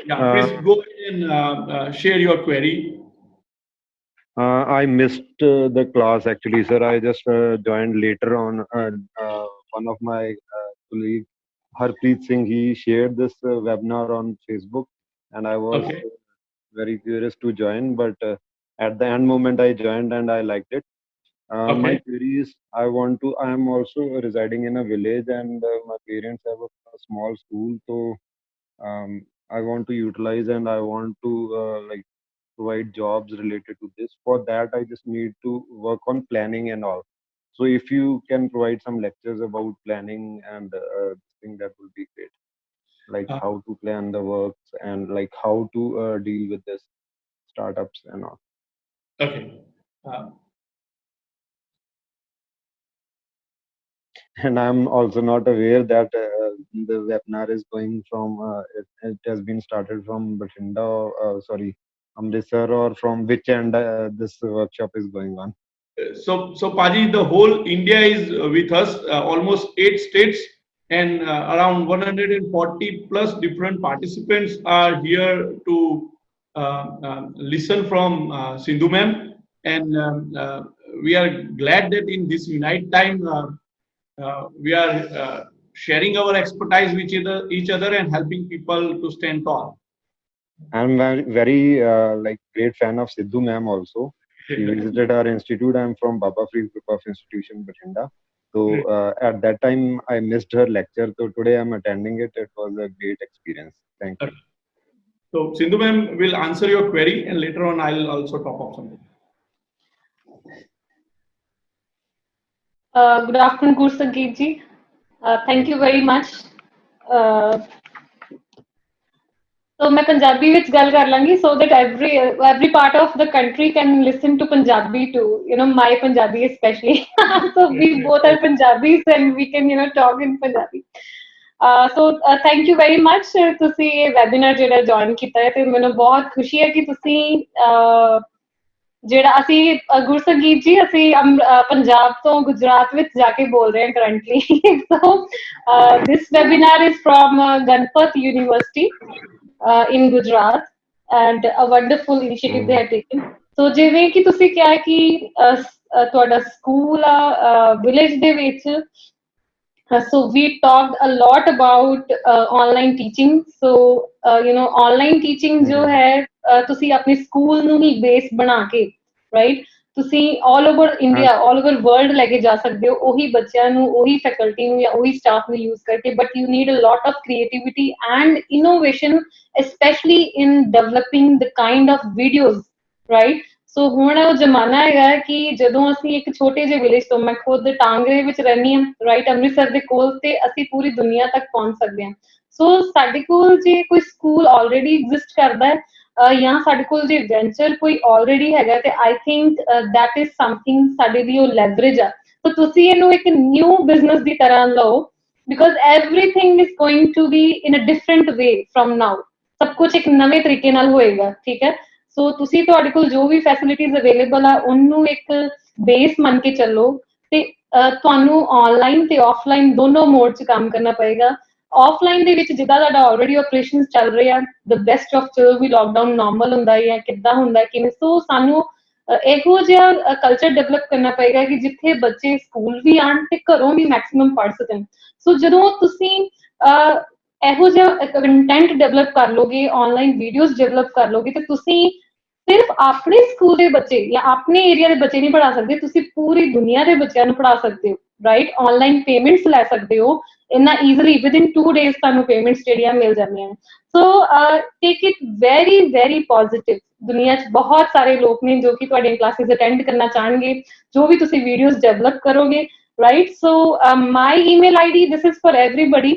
Yeah, please go ahead and share your query. I missed the class actually, sir. I just joined later on. One of my colleagues, Harpreet Singh, he shared this webinar on Facebook, and I was very curious to join. But at the end moment, I joined and I liked it. My query is, I am also residing in a village, and my parents have a small school, so I want to utilize and I want to provide jobs related to this. For that, I just need to work on planning and all. So if you can provide some lectures about planning and thing, that would be great. Like how to plan the works and like how to deal with this startups and all. Okay. And I'm also not aware that the webinar is going from, it has been started from Bathinda, Amritsar, or from which end this workshop is going on. So Paji, the whole India is with us, almost 8 states and around 140 plus different participants are here to listen from Sindhu ma'am. And we are glad that in this Unite time, we are sharing our expertise with each other and helping people to stand tall. I'm very great fan of Sidhu ma'am also. She visited our institute. I'm from Baba Free Group of Institution, Bathinda. So at that time, I missed her lecture. So today I'm attending it. It was a great experience. Thank you. So Sindhu ma'am will answer your query, and later on I'll also talk of something. Good afternoon, Gursangeet ji. Thank you very much. So मैं पंजाबी विच गल कर Langi so that every part of the country can listen to Punjabi too. You know, my Punjabi especially. So we both are Punjabis and we can talk in Punjabi. So thank you very much. ਤੁਸੀਂ ਇਹ webinar ਜਿਹੜਾ join ਕੀਤਾ ਹੈ ਤੇ ਮੈਨੂੰ ਬਹੁਤ ਖੁਸ਼ੀ ਹੈ ਕਿ ਤੁਸੀਂ ਜਿਹੜਾ ਅਸੀਂ ਗੁਰਸੰਗੀਤ ਜੀ ਅਸੀਂ ਪੰਜਾਬ ਤੋਂ ਗੁਜਰਾਤ ਵਿੱਚ ਜਾ ਕੇ ਬੋਲ ਰਹੇ ਹਾਂ currently so this webinar is from Ganpat university in Gujarat and a wonderful initiative they have taken. So ਜਿਵੇਂ ਕਿ ਤੁਸੀਂ ਕਿਹਾ ਕਿ ਤੁਹਾਡਾ ਸਕੂਲ ਆ ਵਿਲੇਜ ਦੇ ਵਿੱਚ so we talked a lot about online teaching. So online teaching ਜੋ ਹੈ ਤੁਸੀਂ ਆਪਣੇ ਸਕੂਲ ਨੂੰ ਹੀ ਬੇਸ ਬਣਾ ਕੇ right ਤੁਸੀਂ all over India all over world ਲੈ ਕੇ ਜਾ ਸਕਦੇ ਹੋ ਉਹੀ ਬੱਚਿਆਂ ਨੂੰ ਉਹੀ ਫੈਕਲਟੀ ਨੂੰ ਜਾਂ ਉਹੀ ਸਟਾਫ ਨੂੰ ਯੂਜ਼ ਕਰਕੇ but you need a lot of creativity and innovation especially in developing the kind of videos right so ਹੁਣ ਉਹ ਜ਼ਮਾਨਾ ਹੈਗਾ ਕਿ ਜਦੋਂ ਅਸੀਂ ਇੱਕ ਛੋਟੇ ਜਿਹੇ ਵਿਲੇਜ ਤੋਂ ਮੈਂ ਖੁਦ ਟਾਂਗਰੇ ਵਿੱਚ ਰਹਿੰਦੀ ਹਾਂ ਰਾਈਟ ਅੰਮ੍ਰਿਤਸਰ ਦੇ ਕੋਲ ਤੇ ਅਸੀਂ ਪੂਰੀ ਦੁਨੀਆ ਤੱਕ ਪਹੁੰਚ ਸਕਦੇ ਹਾਂ ਸੋ ਸਾਡੇ ਕੋਲ ਜੇ ਕੋਈ ਸਕੂਲ ਆਲਰੇਡੀ ਐਗਜ਼ਿਸਟ ਕਰਦਾ ਹੈ ਜਾਂ ਸਾਡੇ ਕੋਲ ਜੇ ਵੈਂਚਰ ਕੋਈ ਆਲਰੇਡੀ ਹੈਗਾ ਤੇ I think that is something ਸਾਡੇ ਲਈ ਉਹ ਲੈਵਰੇਜ ਆ ਤਾਂ ਤੁਸੀਂ ਇਹਨੂੰ ਇੱਕ ਨਿਊ ਬਿਜ਼ਨਸ ਦੀ ਤਰ੍ਹਾਂ ਲਓ because everything is going to be in a different way from now ਸਭ ਕੁਝ ਇੱਕ ਨਵੇਂ ਤਰੀਕੇ ਨਾਲ ਹੋਏਗਾ ਠੀਕ ਹੈ ਸੋ ਤੁਸੀਂ ਤੁਹਾਡੇ ਕੋਲ ਜੋ ਵੀ ਫੈਸਿਲਿਟੀਜ਼ ਅਵੇਲੇਬਲ ਆ ਉਹਨੂੰ ਇੱਕ ਬੇਸ ਮੰਨ ਕੇ ਚੱਲੋ ਤੇ ਤੁਹਾਨੂੰ ਆਨਲਾਈਨ ਤੇ ਆਫਲਾਈਨ ਦੋਨੋਂ ਮੋਡ 'ਚ ਕੰਮ ਕਰਨਾ ਪਏਗਾ ਆਫਲਾਈਨ ਦੇ ਵਿੱਚ ਜਿੱਦਾਂ ਤੁਹਾਡਾ ਆਲਰੇਡੀ ਆਪਰੇਸ਼ਨਸ ਚੱਲ ਰਹੇ ਆ ਦ ਬੈਸਟ ਆਫ ਜਦੋਂ ਵੀ ਲਾਕਡਾਊਨ ਨਾਰਮਲ ਹੁੰਦਾ ਹੈ ਕਿੱਦਾਂ ਹੁੰਦਾ ਕਿਵੇਂ ਸੋ ਸਾਨੂੰ ਇਹੋ ਜਿਹਾ ਕਲਚਰ ਡਿਵੈਲਪ ਕਰਨਾ ਪਏਗਾ ਕਿ ਜਿੱਥੇ ਬੱਚੇ ਸਕੂਲ ਵੀ ਆਉਣ ਤੇ ਘਰੋਂ ਵੀ ਮੈਕਸਿਮਮ ਪੜ੍ਹ ਸਕਣ ਸੋ ਜਦੋਂ ਤੁਸੀਂ ਇਹੋ ਜਿਹਾ ਕੰਟੈਂਟ ਡਿਵੈਲਪ ਕਰ ਲੋਗੇ ਆਨਲਾਈਨ ਵੀਡੀਓਜ਼ ਡਿਵੈਲਪ ਕਰ ਲੋਗੇ ਤੇ ਤੁਸੀਂ ਸਿਰਫ ਆਪਣੇ ਸਕੂਲ ਦੇ ਬੱਚੇ ਜਾਂ ਆਪਣੇ ਏਰੀਆ ਦੇ ਬੱਚੇ ਨਹੀਂ ਪੜ੍ਹਾ ਸਕਦੇ ਤੁਸੀਂ ਪੂਰੀ ਦੁਨੀਆ ਦੇ ਬੱਚਿਆਂ ਨੂੰ ਪੜ੍ਹਾ ਸਕਦੇ ਹੋ ਰਾਈਟ ਆਨਲਾਈਨ ਪੇਮੈਂਟਸ ਲੈ ਸਕਦੇ ਹੋ ਇੰਨਾ ਈਜ਼ੀਲੀ ਵਿਦਿਨ 2 ਡੇਜ਼ ਤੁਹਾਨੂੰ ਪੇਮੈਂਟਸ ਜਿਹੜੀਆਂ ਮਿਲ ਜਾਂਦੀਆਂ so take it very very positive ਦੁਨੀਆ 'ਚ ਬਹੁਤ ਸਾਰੇ ਲੋਕ ਨੇ ਜੋ ਕਿ ਤੁਹਾਡੀਆਂ ਕਲਾਸਿਸ ਅਟੈਂਡ ਕਰਨਾ ਚਾਹਣਗੇ ਜੋ ਵੀ ਤੁਸੀਂ ਵੀਡੀਓਜ਼ ਡਿਵੈਲਪ ਕਰੋਗੇ right so my email ID this is for everybody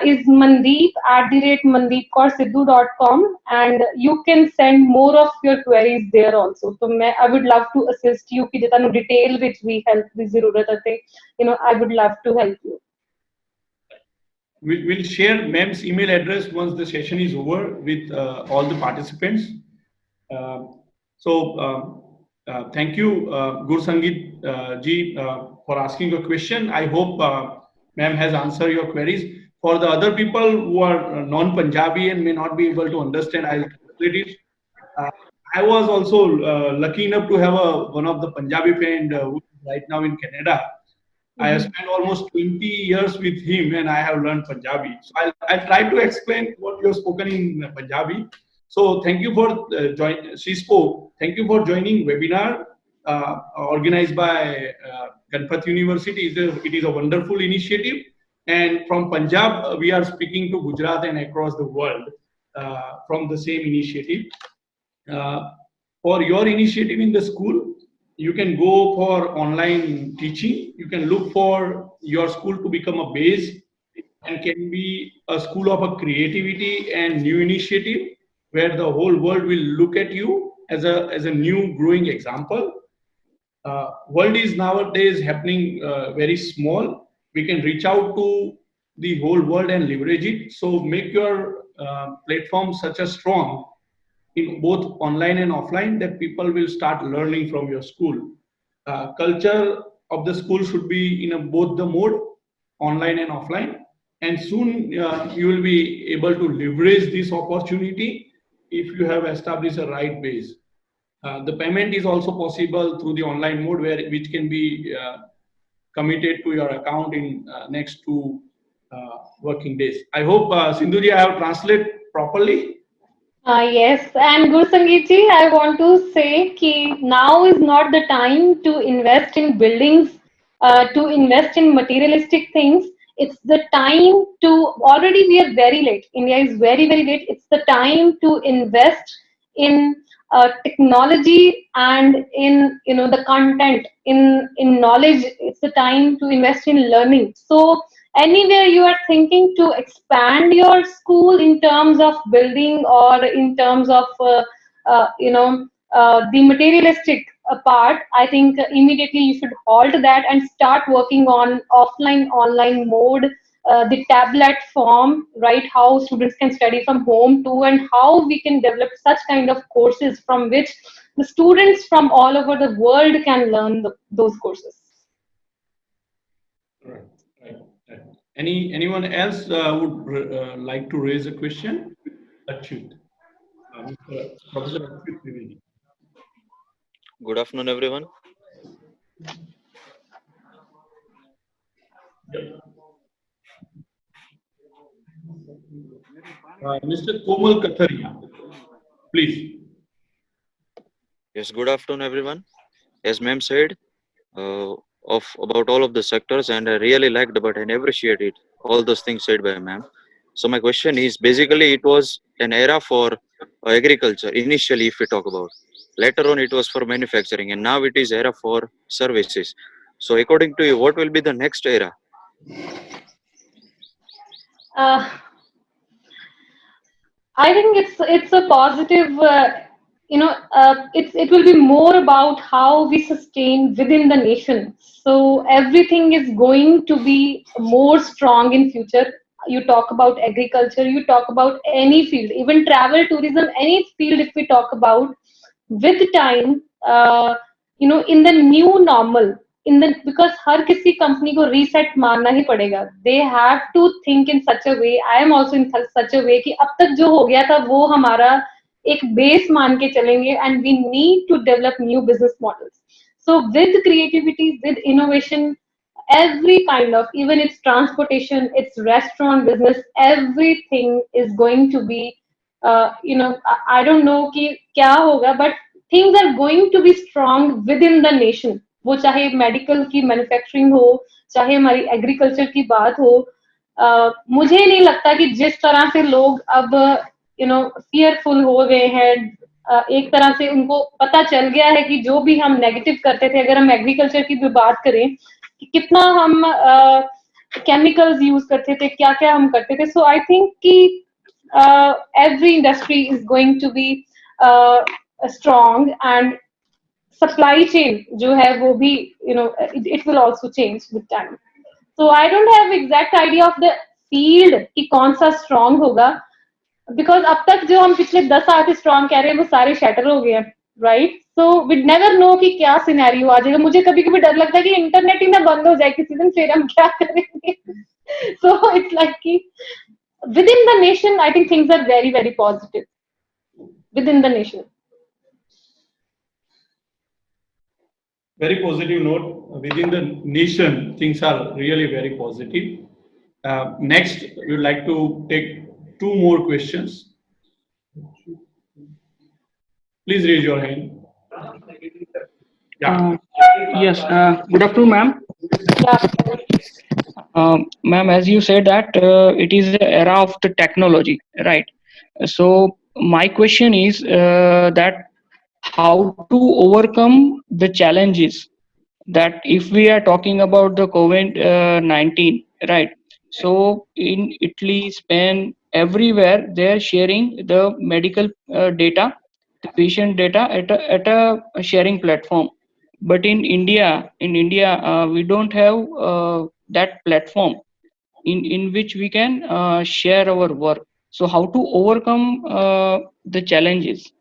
is mandeep@mandeepkaursidhu.com, and you can send more of your queries there also. So I would love to assist you कि जितना detail which we help the जरूरत है, I would love to help you. We'll share ma'am's email address once the session is over with all the participants. Thank you, Gursangeet ji, for asking a question. I hope ma'am has answered your queries. For the other people who are non-Punjabi and may not be able to understand, I'll translate it. I was also lucky enough to have one of the Punjabi friend who is right now in Canada. I have spent almost 20 years with him and I have learned Punjabi. So I'll try to explain what you have spoken in Punjabi. So thank you for she spoke. Thank you for joining webinar organized by Ganpat University. It is a wonderful initiative. And from Punjab, we are speaking to Gujarat and across the world from the same initiative. For your initiative in the school, you can go for online teaching. You can look for your school to become a base and can be a school of a creativity and new initiative where the whole world will look at you as a new growing example. World is nowadays happening very small. We can reach out to the whole world and leverage it. So make your platform such a strong in both online and offline that people will start learning from your school. Culture of the school should be in both the mode, online and offline. And soon you will be able to leverage this opportunity if you have established a right base. The payment is also possible through the online mode which can be committed to your account in next 2 working days. I hope Sindhuji, I have translated properly. Yes, and Gursangeet ji, I want to say that now is not the time to invest in buildings, to invest in materialistic things. It's the time to, already we are very late. India is very, very late. It's the time to invest in technology and in the content, in knowledge. It's the time to invest in learning. So anywhere you are thinking to expand your school in terms of building or in terms of the materialistic part, I think immediately you should halt that and start working on offline online mode, the tablet form, right? How students can study from home too, and how we can develop such kind of courses from which the students from all over the world can learn those courses. Right. Anyone else would like to raise a question? Achyut. Professor Achyut Trivedi. Good afternoon, everyone. Mr. Komal Katharia, please. Yes, good afternoon, everyone. As ma'am said, about all of the sectors, and I really liked about and appreciated all those things said by ma'am. So my question is, basically it was an era for agriculture initially, if we talk about. Later on it was for manufacturing, and now it is era for services. So according to you, what will be the next era? I think it's a positive. It will be more about how we sustain within the nation. So everything is going to be more strong in future. You talk about agriculture, you talk about any field, even travel, tourism, any field. If we talk about with time, in the new normal, because हर किसी company को reset मारना ही पड़ेगा. They have to think in such a way. I am also in such a way कि अब तक जो हो गया था वो हमारा एक base मान के चलेंगे, and we need to develop new business models. So with creativity, with innovation, every kind of, even it's transportation, it's restaurant business, everything is going to be, I don't know कि क्या होगा, but things are going to be strong within the nation. वो चाहे medical की manufacturing हो, चाहे हमारी agriculture की बात हो, मुझे नहीं लगता कि जिस तरह से लोग अब फियरफुल हो गए हैं, एक तरह से उनको पता चल गया है कि जो भी हम नेगेटिव करते थे, अगर हम एग्रीकल्चर की भी बात करें कि कितना हम chemicals use करते थे, क्या क्या हम करते थे. So I think कि every industry is going to be strong, and supply chain जो है वो भी it will also change with time. So I don't have exact idea of the field कि कौन सा strong होगा, because अब तक जो हम पिछले 10 साल से strong कह रहे हैं वो सारे shatter हो गए हैं, right? So we never know कि क्या scenario आ जाएगा. मुझे कभी कभी डर लगता है कि इंटरनेट ही ना बंद हो जाए किसी दिन, फिर हम क्या करेंगे. So it's like कि within the nation I think things are very very positive within the nation. Very positive note. Within the nation, things are really very positive. Next, we would like to take 2 more questions. Please raise your hand. Yeah. Yes. Good afternoon, ma'am. Yeah. Ma'am, as you said that it is the era of the technology, right? So my question is that how to overcome the challenges that if we are talking about the COVID-19, right? So in Italy, Spain, everywhere they are sharing the medical data, the patient data at a sharing platform. But in India, we don't have that platform in which we can share our work. So how to overcome the challenges?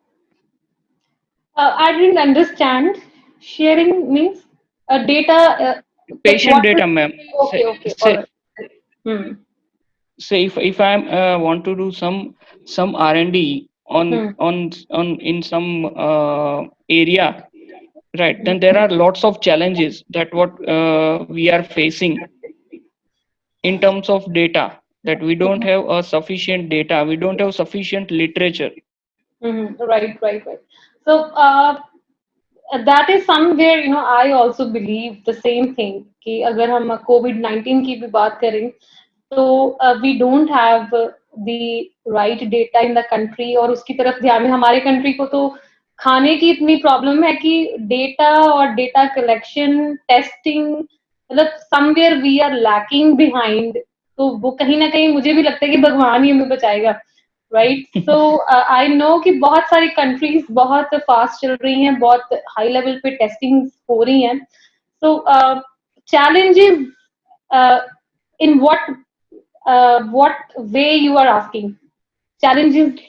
I didn't understand. Sharing means data. Patient What data, is- ma'am. Okay, okay, all right. Hmm. Say if I want to do some R&D Hmm. on in some area, right? Then there are lots of challenges that what we are facing in terms of data, that we don't have a sufficient data, we don't have sufficient literature. Right, right, right. So that is somewhere I also believe the same thing कि अगर हम COVID-19 की भी बात करें तो we don't have the right data in the country, और उसकी तरफ ध्यान में हमारे कंट्री को तो खाने की इतनी प्रॉब्लम है कि डेटा और डेटा कलेक्शन टेस्टिंग मतलब somewhere we are lacking behind. तो वो कहीं ना कहीं मुझे भी लगता है कि भगवान ही हमें बचाएगा, राइट? सो आई नो कि बहुत सारी कंट्रीज बहुत फास्ट चल रही हैं, बहुत हाई लेवल पे टेस्टिंग हो रही हैं. सो challenges in what way you are asking? Challenges.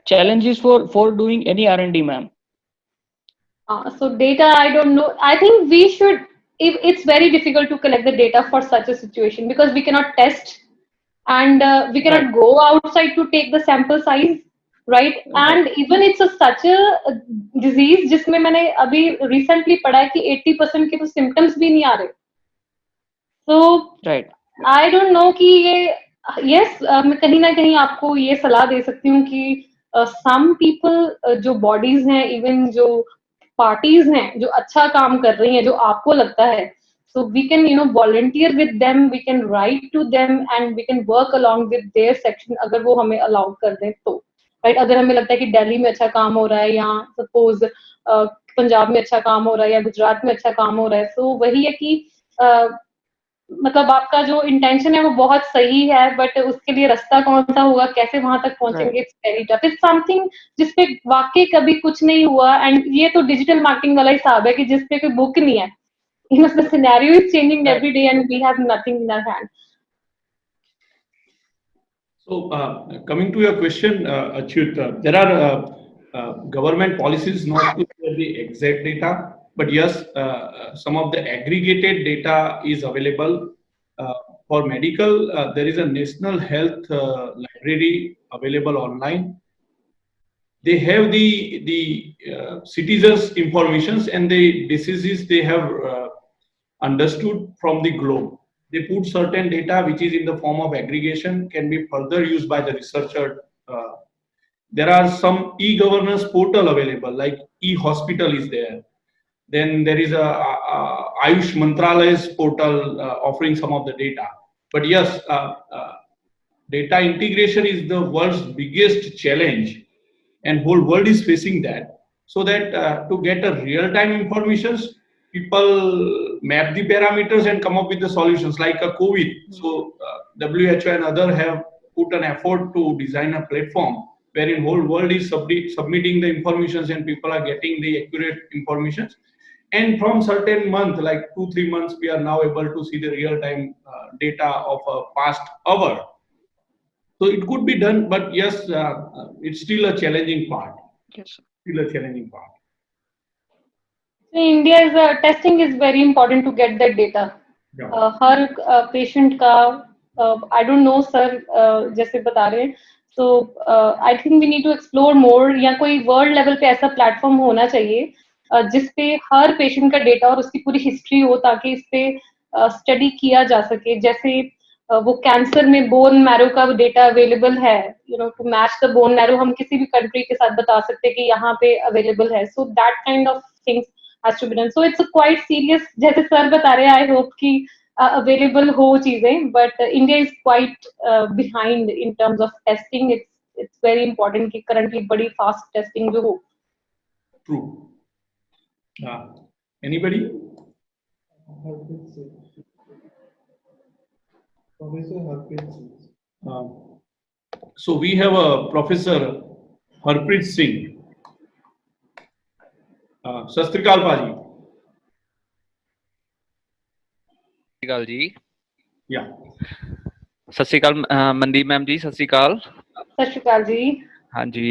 Challenges for doing any R&D, ma'am. So data, I don't know. I think we should. If it's very difficult to collect the data for such a situation because we cannot test, and we cannot Right. go outside to take the sample size, right? And even it's such a disease जिसमें मैंने अभी recently पढ़ा है कि 80% के तो symptoms भी नहीं आ रहे. So Right. I don't know कि ये yes मैं कहीं ना कहीं आपको ये सलाह दे सकती हूँ कि some people जो bodies हैं, even जो parties हैं जो अच्छा काम कर रही हैं, जो आपको लगता है, so we can volunteer with them, we can write to them and we can work along with their section अगर वो हमें allow कर दें तो, right? अगर हमें लगता है कि दिल्ली में अच्छा काम हो रहा है या suppose पंजाब में अच्छा काम हो रहा है या गुजरात में अच्छा काम हो रहा है, so वही है कि मतलब आपका जो इंटेंशन है वो बहुत सही है, बट उसके लिए रास्ता कौन सा होगा, कैसे वहां तक पहुंचेंगे, it's very tough. It's something जिसपे वाकई कभी कुछ नहीं हुआ, एंड ये तो डिजिटल मार्केटिंग वाला हिसाब है कि जिसपे कोई बुक नहीं है. The scenario is changing every day and we have nothing in our hand. So, coming to your question, Achyut, there are government policies not to share the exact data, but yes, some of the aggregated data is available. For medical, there is a National Health Library available online. They have the citizens' informations and the diseases they have understood from the globe. They put certain data which is in the form of aggregation, can be further used by the researcher. There are some e-governance portal available, like e-hospital is there. Then there is a Ayush Mantralay's portal offering some of the data. But yes, data integration is the world's biggest challenge, and whole world is facing that. So that to get a real-time information, people map the parameters and come up with the solutions like a COVID. So WHO and other have put an effort to design a platform wherein whole world is submitting the informations and people are getting the accurate informations. And from certain month, like 2-3 months, we are now able to see the real-time data of a past hour. So it could be done, but yes, it's still a challenging part. Yes. Still a challenging part. So India is testing is very important to get that data. Yeah. Her patient का I don't know sir जैसे बता रहे हैं, so I think we need to explore more, या कोई world level पे ऐसा platform होना चाहिए जिसपे हर पेशेंट का डेटा और उसकी पूरी हिस्ट्री हो, ताकि इस पे स्टडी किया जा सके. जैसे वो कैंसर में बोन मैरो का डेटा अवेलेबल है, you know, to match the bone marrow हम किसी भी कंट्री के साथ बता सकते हैं कि यहाँ पे अवेलेबल है. So that kind of things has to be done. So it's a quite serious, जैसे सर बता रहे हैं, I hope कि available हो चीजें, but India is quite behind in terms of testing. It's very important कि currently बड़ी fast testing जो हो. True. Anybody? So we have a Professor Harpreet Singh. सत श्री अकाल पाजी. ਸਤਿ ਸ਼੍ਰੀ ਅਕਾਲ ਜੀ. या ਸਤਿ ਸ਼੍ਰੀ ਅਕਾਲ ਮਨਦੀਪ ਮੈਮ ਜੀ, ਸਤਿ ਸ਼੍ਰੀ ਅਕਾਲ. ਸਤਿ ਸ਼੍ਰੀ ਅਕਾਲ ਜੀ. ਹਾਂਜੀ,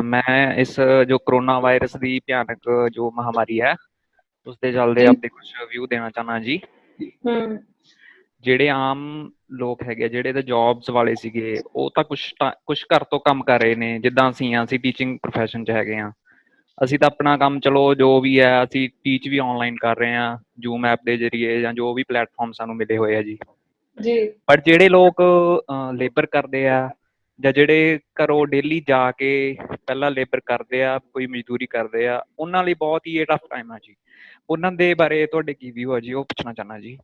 ਮੈਂ ਇਸ ਜੋ ਕਰੋਨਾ ਵਾਇਰਸ ਦੀ ਭਿਆਨਕ ਜੋ ਮਹਾਮਾਰੀ ਹੈ ਉਸ ਦੇ ਚੱਲਦੇ ਆਪਣੇ ਕੁਝ ਵਿਊ ਦੇਣਾ ਚਾਹਨਾ ਜੀ. ਜਿਹੜੇ ਆਮ ਲੋਕ ਹੈਗੇ, ਜਿਹੜੇ ਤਾਂ ਜੌਬਸ ਵਾਲੇ ਸੀਗੇ, ਉਹ ਤਾਂ ਕੁਛ ਘਰ ਤੋਂ ਕੰਮ ਕਰ ਰਹੇ ਨੇ. ਜਿੱਦਾਂ ਅਸੀਂ ਟੀਚਿੰਗ ਪ੍ਰੋਫੈਸ਼ਨ 'ਚ ਹੈਗੇ ਹਾਂ, ਅਸੀਂ ਤਾਂ ਆਪਣਾ ਕੰਮ ਚਲੋ ਜੋ ਵੀ ਹੈ ਅਸੀਂ ਟੀਚ ਵੀ ਆਨਲਾਈਨ ਕਰ ਰਹੇ ਹਾਂ, ਜ਼ੂਮ ਐਪ ਦੇ ਜ਼ਰੀਏ ਜਾਂ ਜੋ ਵੀ ਪਲੇਟਫਾਰਮ ਸਾਨੂੰ ਮਿਲੇ ਹੋਏ ਆ ਜੀ. ਪਰ ਜਿਹੜੇ ਲੋਕ ਲੇਬਰ ਕਰਦੇ ਆ ਜਾਂ ਜਿਹੜੇ ਘਰੋਂ ਡੇਲੀ ਜਾ ਕੇ ਪਹਿਲਾਂ ਲੇਬਰ ਕਰਦੇ ਆ, ਕੋਈ ਮਜ਼ਦੂਰੀ ਕਰਦੇ ਆ, ਉਹਨਾਂ ਲਈ ਬਹੁਤ ਹੀ ਇਹ ਟਫ ਟਾਈਮ ਆ ਜੀ. ਉਹਨਾਂ ਦੇ ਬਾਰੇ ਤੁਹਾਡੇ ਕੀ ਵਿਊ ਆ ਜੀ, ਉਹ ਪੁੱਛਣਾ ਚਾਹੁੰਦਾ ਜੀ.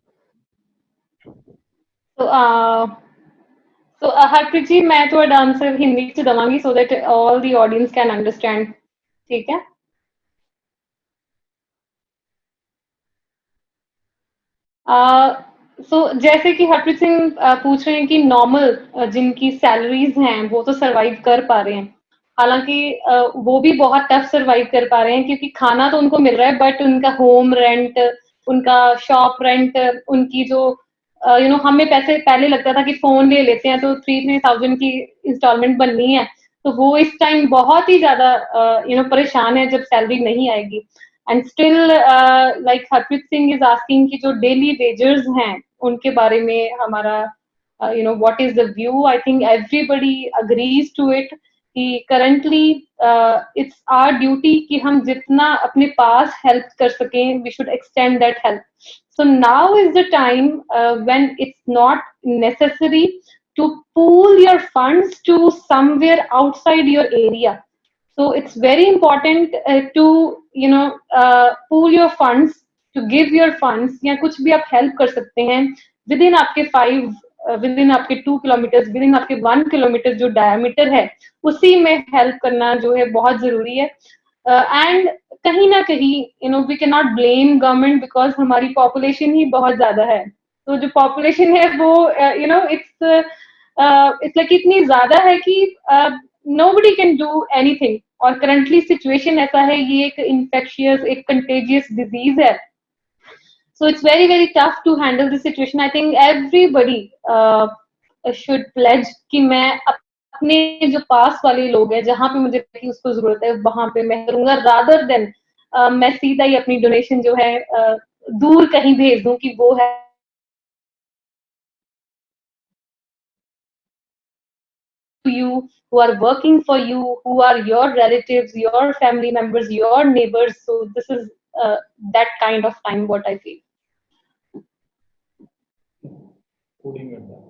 So हरप्रीत जी, मैं ਤੁਹਾਡਾ ਆਨਸਰ ਹਿੰਦੀ ਚ ਦਵਾਂਗੀ so that all the audience can understand. ठीक है. So जैसे कि हरप्रीत सिंह पूछ रहे हैं कि नॉर्मल जिनकी सैलरीज हैं वो तो सरवाइव कर पा रहे हैं, हालांकि वो भी बहुत टफ सरवाइव कर पा रहे हैं क्योंकि खाना तो उनको मिल रहा है, बट उनका होम रेंट, उनका शॉप रेंट, उनकी जो यू नो, हमें पैसे पहले लगता था कि फोन ले लेते हैं तो 3,000 की इंस्टॉलमेंट बननी है, तो वो इस टाइम बहुत ही ज्यादा यू नो परेशान है जब सैलरी नहीं आएगी. And still like Harpreet Singh is asking कि जो डेली वेजर्स हैं उनके बारे में हमारा you know what is the view. I think everybody agrees to it कि करंटली इट्स आवर ड्यूटी कि हम जितना अपने पास हेल्प कर सकें, we should extend that help. So now is the time when it's not necessary to pool your funds to somewhere outside your area. So it's very important to you know pool your funds, to give your funds, या कुछ भी आप help कर सकते हैं within आपके 5 within आपके 2 kilometers, within आपके 1 kilometer जो diameter है उसी में help करना जो है बहुत जरूरी है. एंड कहीं ना कहीं you know we can not blame government because हमारी पॉपुलेशन ही बहुत ज्यादा है. तो जो पॉपुलेशन है वो यू नो इट्स लाइक इतनी ज्यादा है कि नोबडी कैन डू एनीथिंग. और करंटली सिचुएशन ऐसा है, ये एक इन्फेक्शियस, एक कंटेजियस डिजीज है. So it's very very tough to handle this situation. I think everybody should pledge कि मैं अपने जो पास वाले लोग हैं, जहां पे मुझे उसको जरूरत है वहां पे मैं करूंगा, रादर देन मैं सीधा ही अपनी डोनेशन जो है दूर कहीं भेज दूं कि वो है you who are working for you, who are your relatives, your family members, your neighbors. So this is that kind of time what I feel. Coding Adda.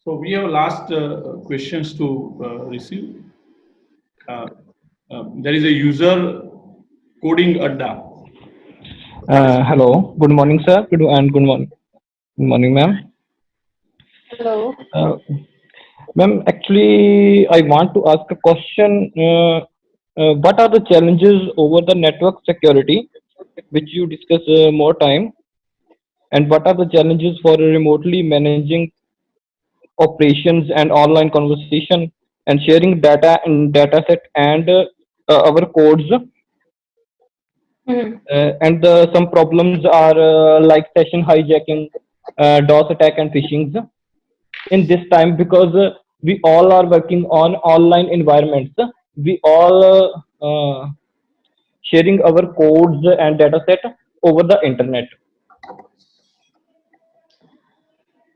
So we have last questions to receive. There is a user Coding Adda. Hello. Good morning, sir. Good morning, ma'am. Hello. Ma'am, actually, I want to ask a question. What are the challenges over the network security, which you discuss more time, and what are the challenges for remotely managing operations and online conversation and sharing data in dataset and our codes? Mhm. And some problems are like session hijacking, DOS attack, and phishing in this time because we all are working on online environments. We all sharing our codes and data set over the internet.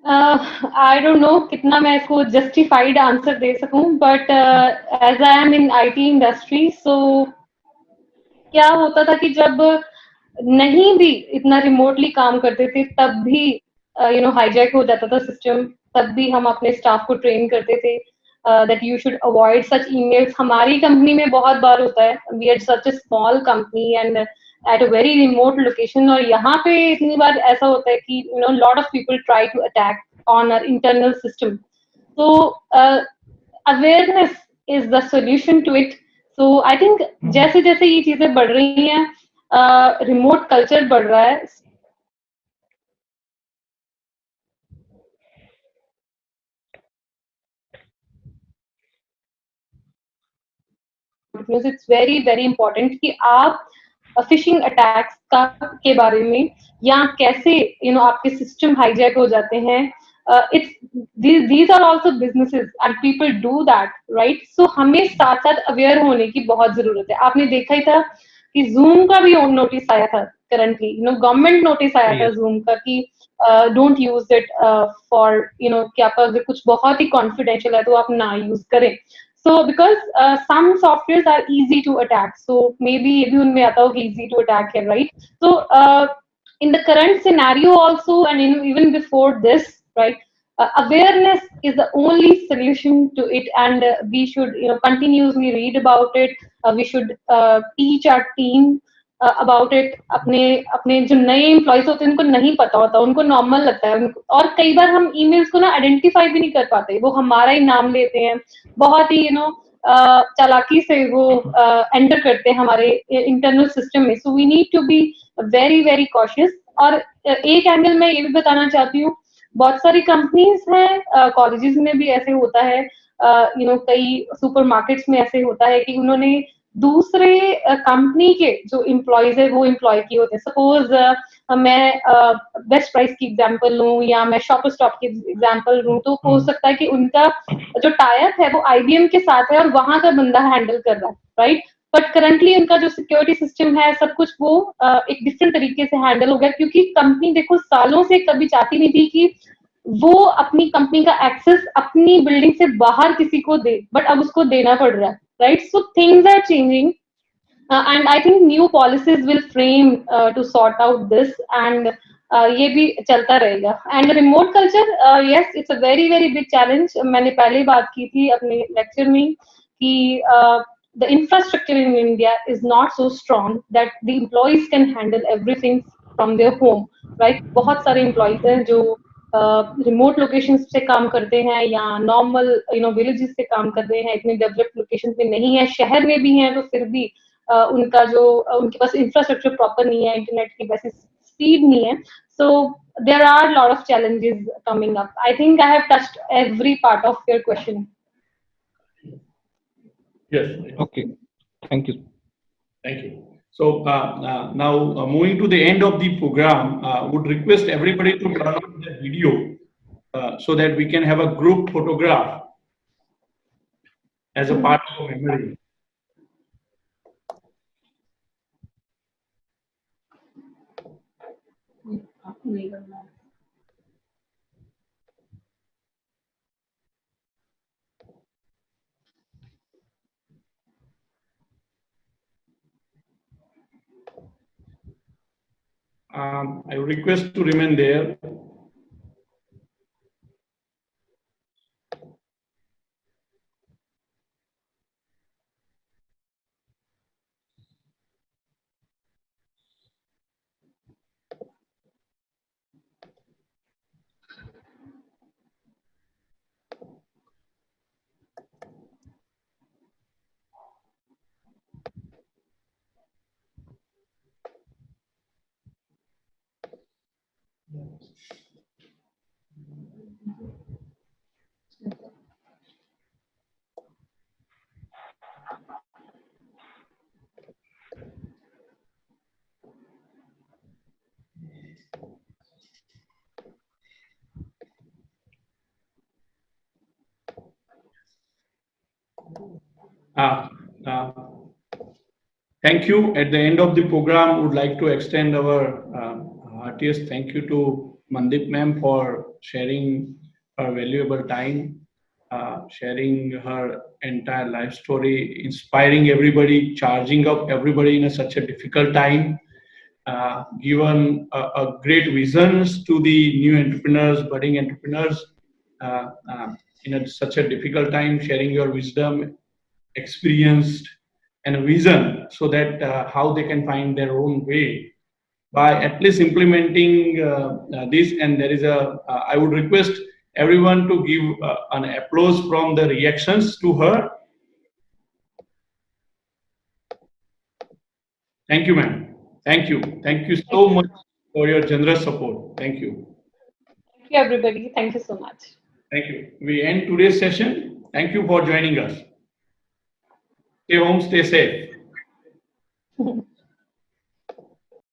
I don't know कितना मैं इसको justified answer दे सकूं, but as I am in IT industry, so क्या होता था कि जब नहीं भी इतना रिमोटली काम करते थे तब भी हाईजैक हो जाता था सिस्टम, तब भी हम अपने स्टाफ को ट्रेन करते थे that you should avoid such emails. हमारी कंपनी में बहुत बार होता है, we are such a small company and at a very remote location, और यहाँ पे इतनी बार ऐसा होता है कि lot of people try to attack on our internal system. तो awareness is the solution to it. So I think जैसे जैसे ये चीजें बढ़ रही हैं, रिमोट कल्चर बढ़ रहा है, इट्स वेरी वेरी इंपॉर्टेंट कि आप फिशिंग अटैक्स का के बारे में, या कैसे आपके सिस्टम हाईजैक हो जाते हैं, it's these are also businesses and people do that, right? So हमें साथ साथ अवेयर होने की बहुत जरूरत है। आपने देखा ही था कि जूम का भी नोटिस आया था करंटली, गवर्नमेंट नोटिस आया था Yes. जूम का कि डोंट यूज इट फॉर कि आपका अगर कुछ बहुत ही कॉन्फिडेंशियल है तो आप ना यूज करें। So because some softwares are easy to attack, so maybe ये भी उनमें आता हो कि easy to attack है, right? So in the current scenario also, and even before this, right? Awareness is the only solution to it, and we should continuously read about it. We should teach our team about it. अपने अपने जो नए employees होते हैं उनको नहीं पता होता, उनको नॉर्मल लगता है उनको, और कई बार हम ईमेल्स को ना आइडेंटिफाई भी नहीं कर पाते, वो हमारा ही नाम लेते हैं, बहुत ही चालाकी से वो एंटर करते हैं हमारे इंटरनल सिस्टम में। So we need to be very very cautious. और एक एंगल मैं ये भी बताना चाहती हूँ, बहुत सारी कंपनीज हैं, कॉलेजेस में भी ऐसे होता है, कई सुपरमार्केट्स में ऐसे होता है कि उन्होंने दूसरे कंपनी के जो एम्प्लॉयज है वो एम्प्लॉय किए होते हैं। सपोज मैं बेस्ट प्राइस की एग्जांपल लूं या मैं शॉपर स्टॉप की एग्जांपल लूं, तो हो सकता है कि उनका जो टाइप है वो आईबीएम के साथ है और वहां का बंदा हैंडल कर रहा है, राइट? बट करंटली उनका जो सिक्योरिटी सिस्टम है सब कुछ वो एक डिफरेंट तरीके से हैंडल हो गया, क्योंकि कंपनी देखो सालों से कभी चाहती नहीं थी कि वो अपनी कंपनी का एक्सेस अपनी बिल्डिंग से बाहर किसी को दे, बट अब उसको देना पड़ रहा है, right? So things are changing, and I think new policies will frame to sort out this, and ये भी चलता रहेगा। And remote culture, yes, it's a very very big challenge। मैंने पहले बात की थी अपने लेक्चर में कि the infrastructure in India is not so strong that the employees can handle everything from their home, right? बहुत सारे employees हैं जो रिमोट लोकेशन से काम करते हैं या नॉर्मल विलेजेस से काम करते हैं, इतने डेवलप्ड लोकेशन में नहीं है, शहर में भी हैं तो फिर भी उनका जो उनके पास इंफ्रास्ट्रक्चर प्रॉपर नहीं है, इंटरनेट की वैसी स्पीड नहीं है। So there are lot of challenges coming up. I think I have touched every part of your question. Yes. Okay, thank you. Thank you. So now moving to the end of the program, would request everybody to turn on the video so that we can have a group photograph as a part of memory. I request to remain there. Uh, uh, Thank you. At the end of the program, would like to extend our heartiest thank you to Mandip ma'am for sharing her valuable time, sharing her entire life story, inspiring everybody, charging up everybody in such a difficult time, given a great visions to the new entrepreneurs, budding entrepreneurs in such a difficult time, sharing your wisdom, experienced, and a vision so that how they can find their own way by at least implementing this. And there is I would request everyone to give an applause from the reactions to her. Thank you, ma'am. Thank you. Thank you so much for your generous support. Thank you. Thank you, everybody. Thank you so much. Thank you. We end today's session. Thank you for joining us. Stay home, stay safe.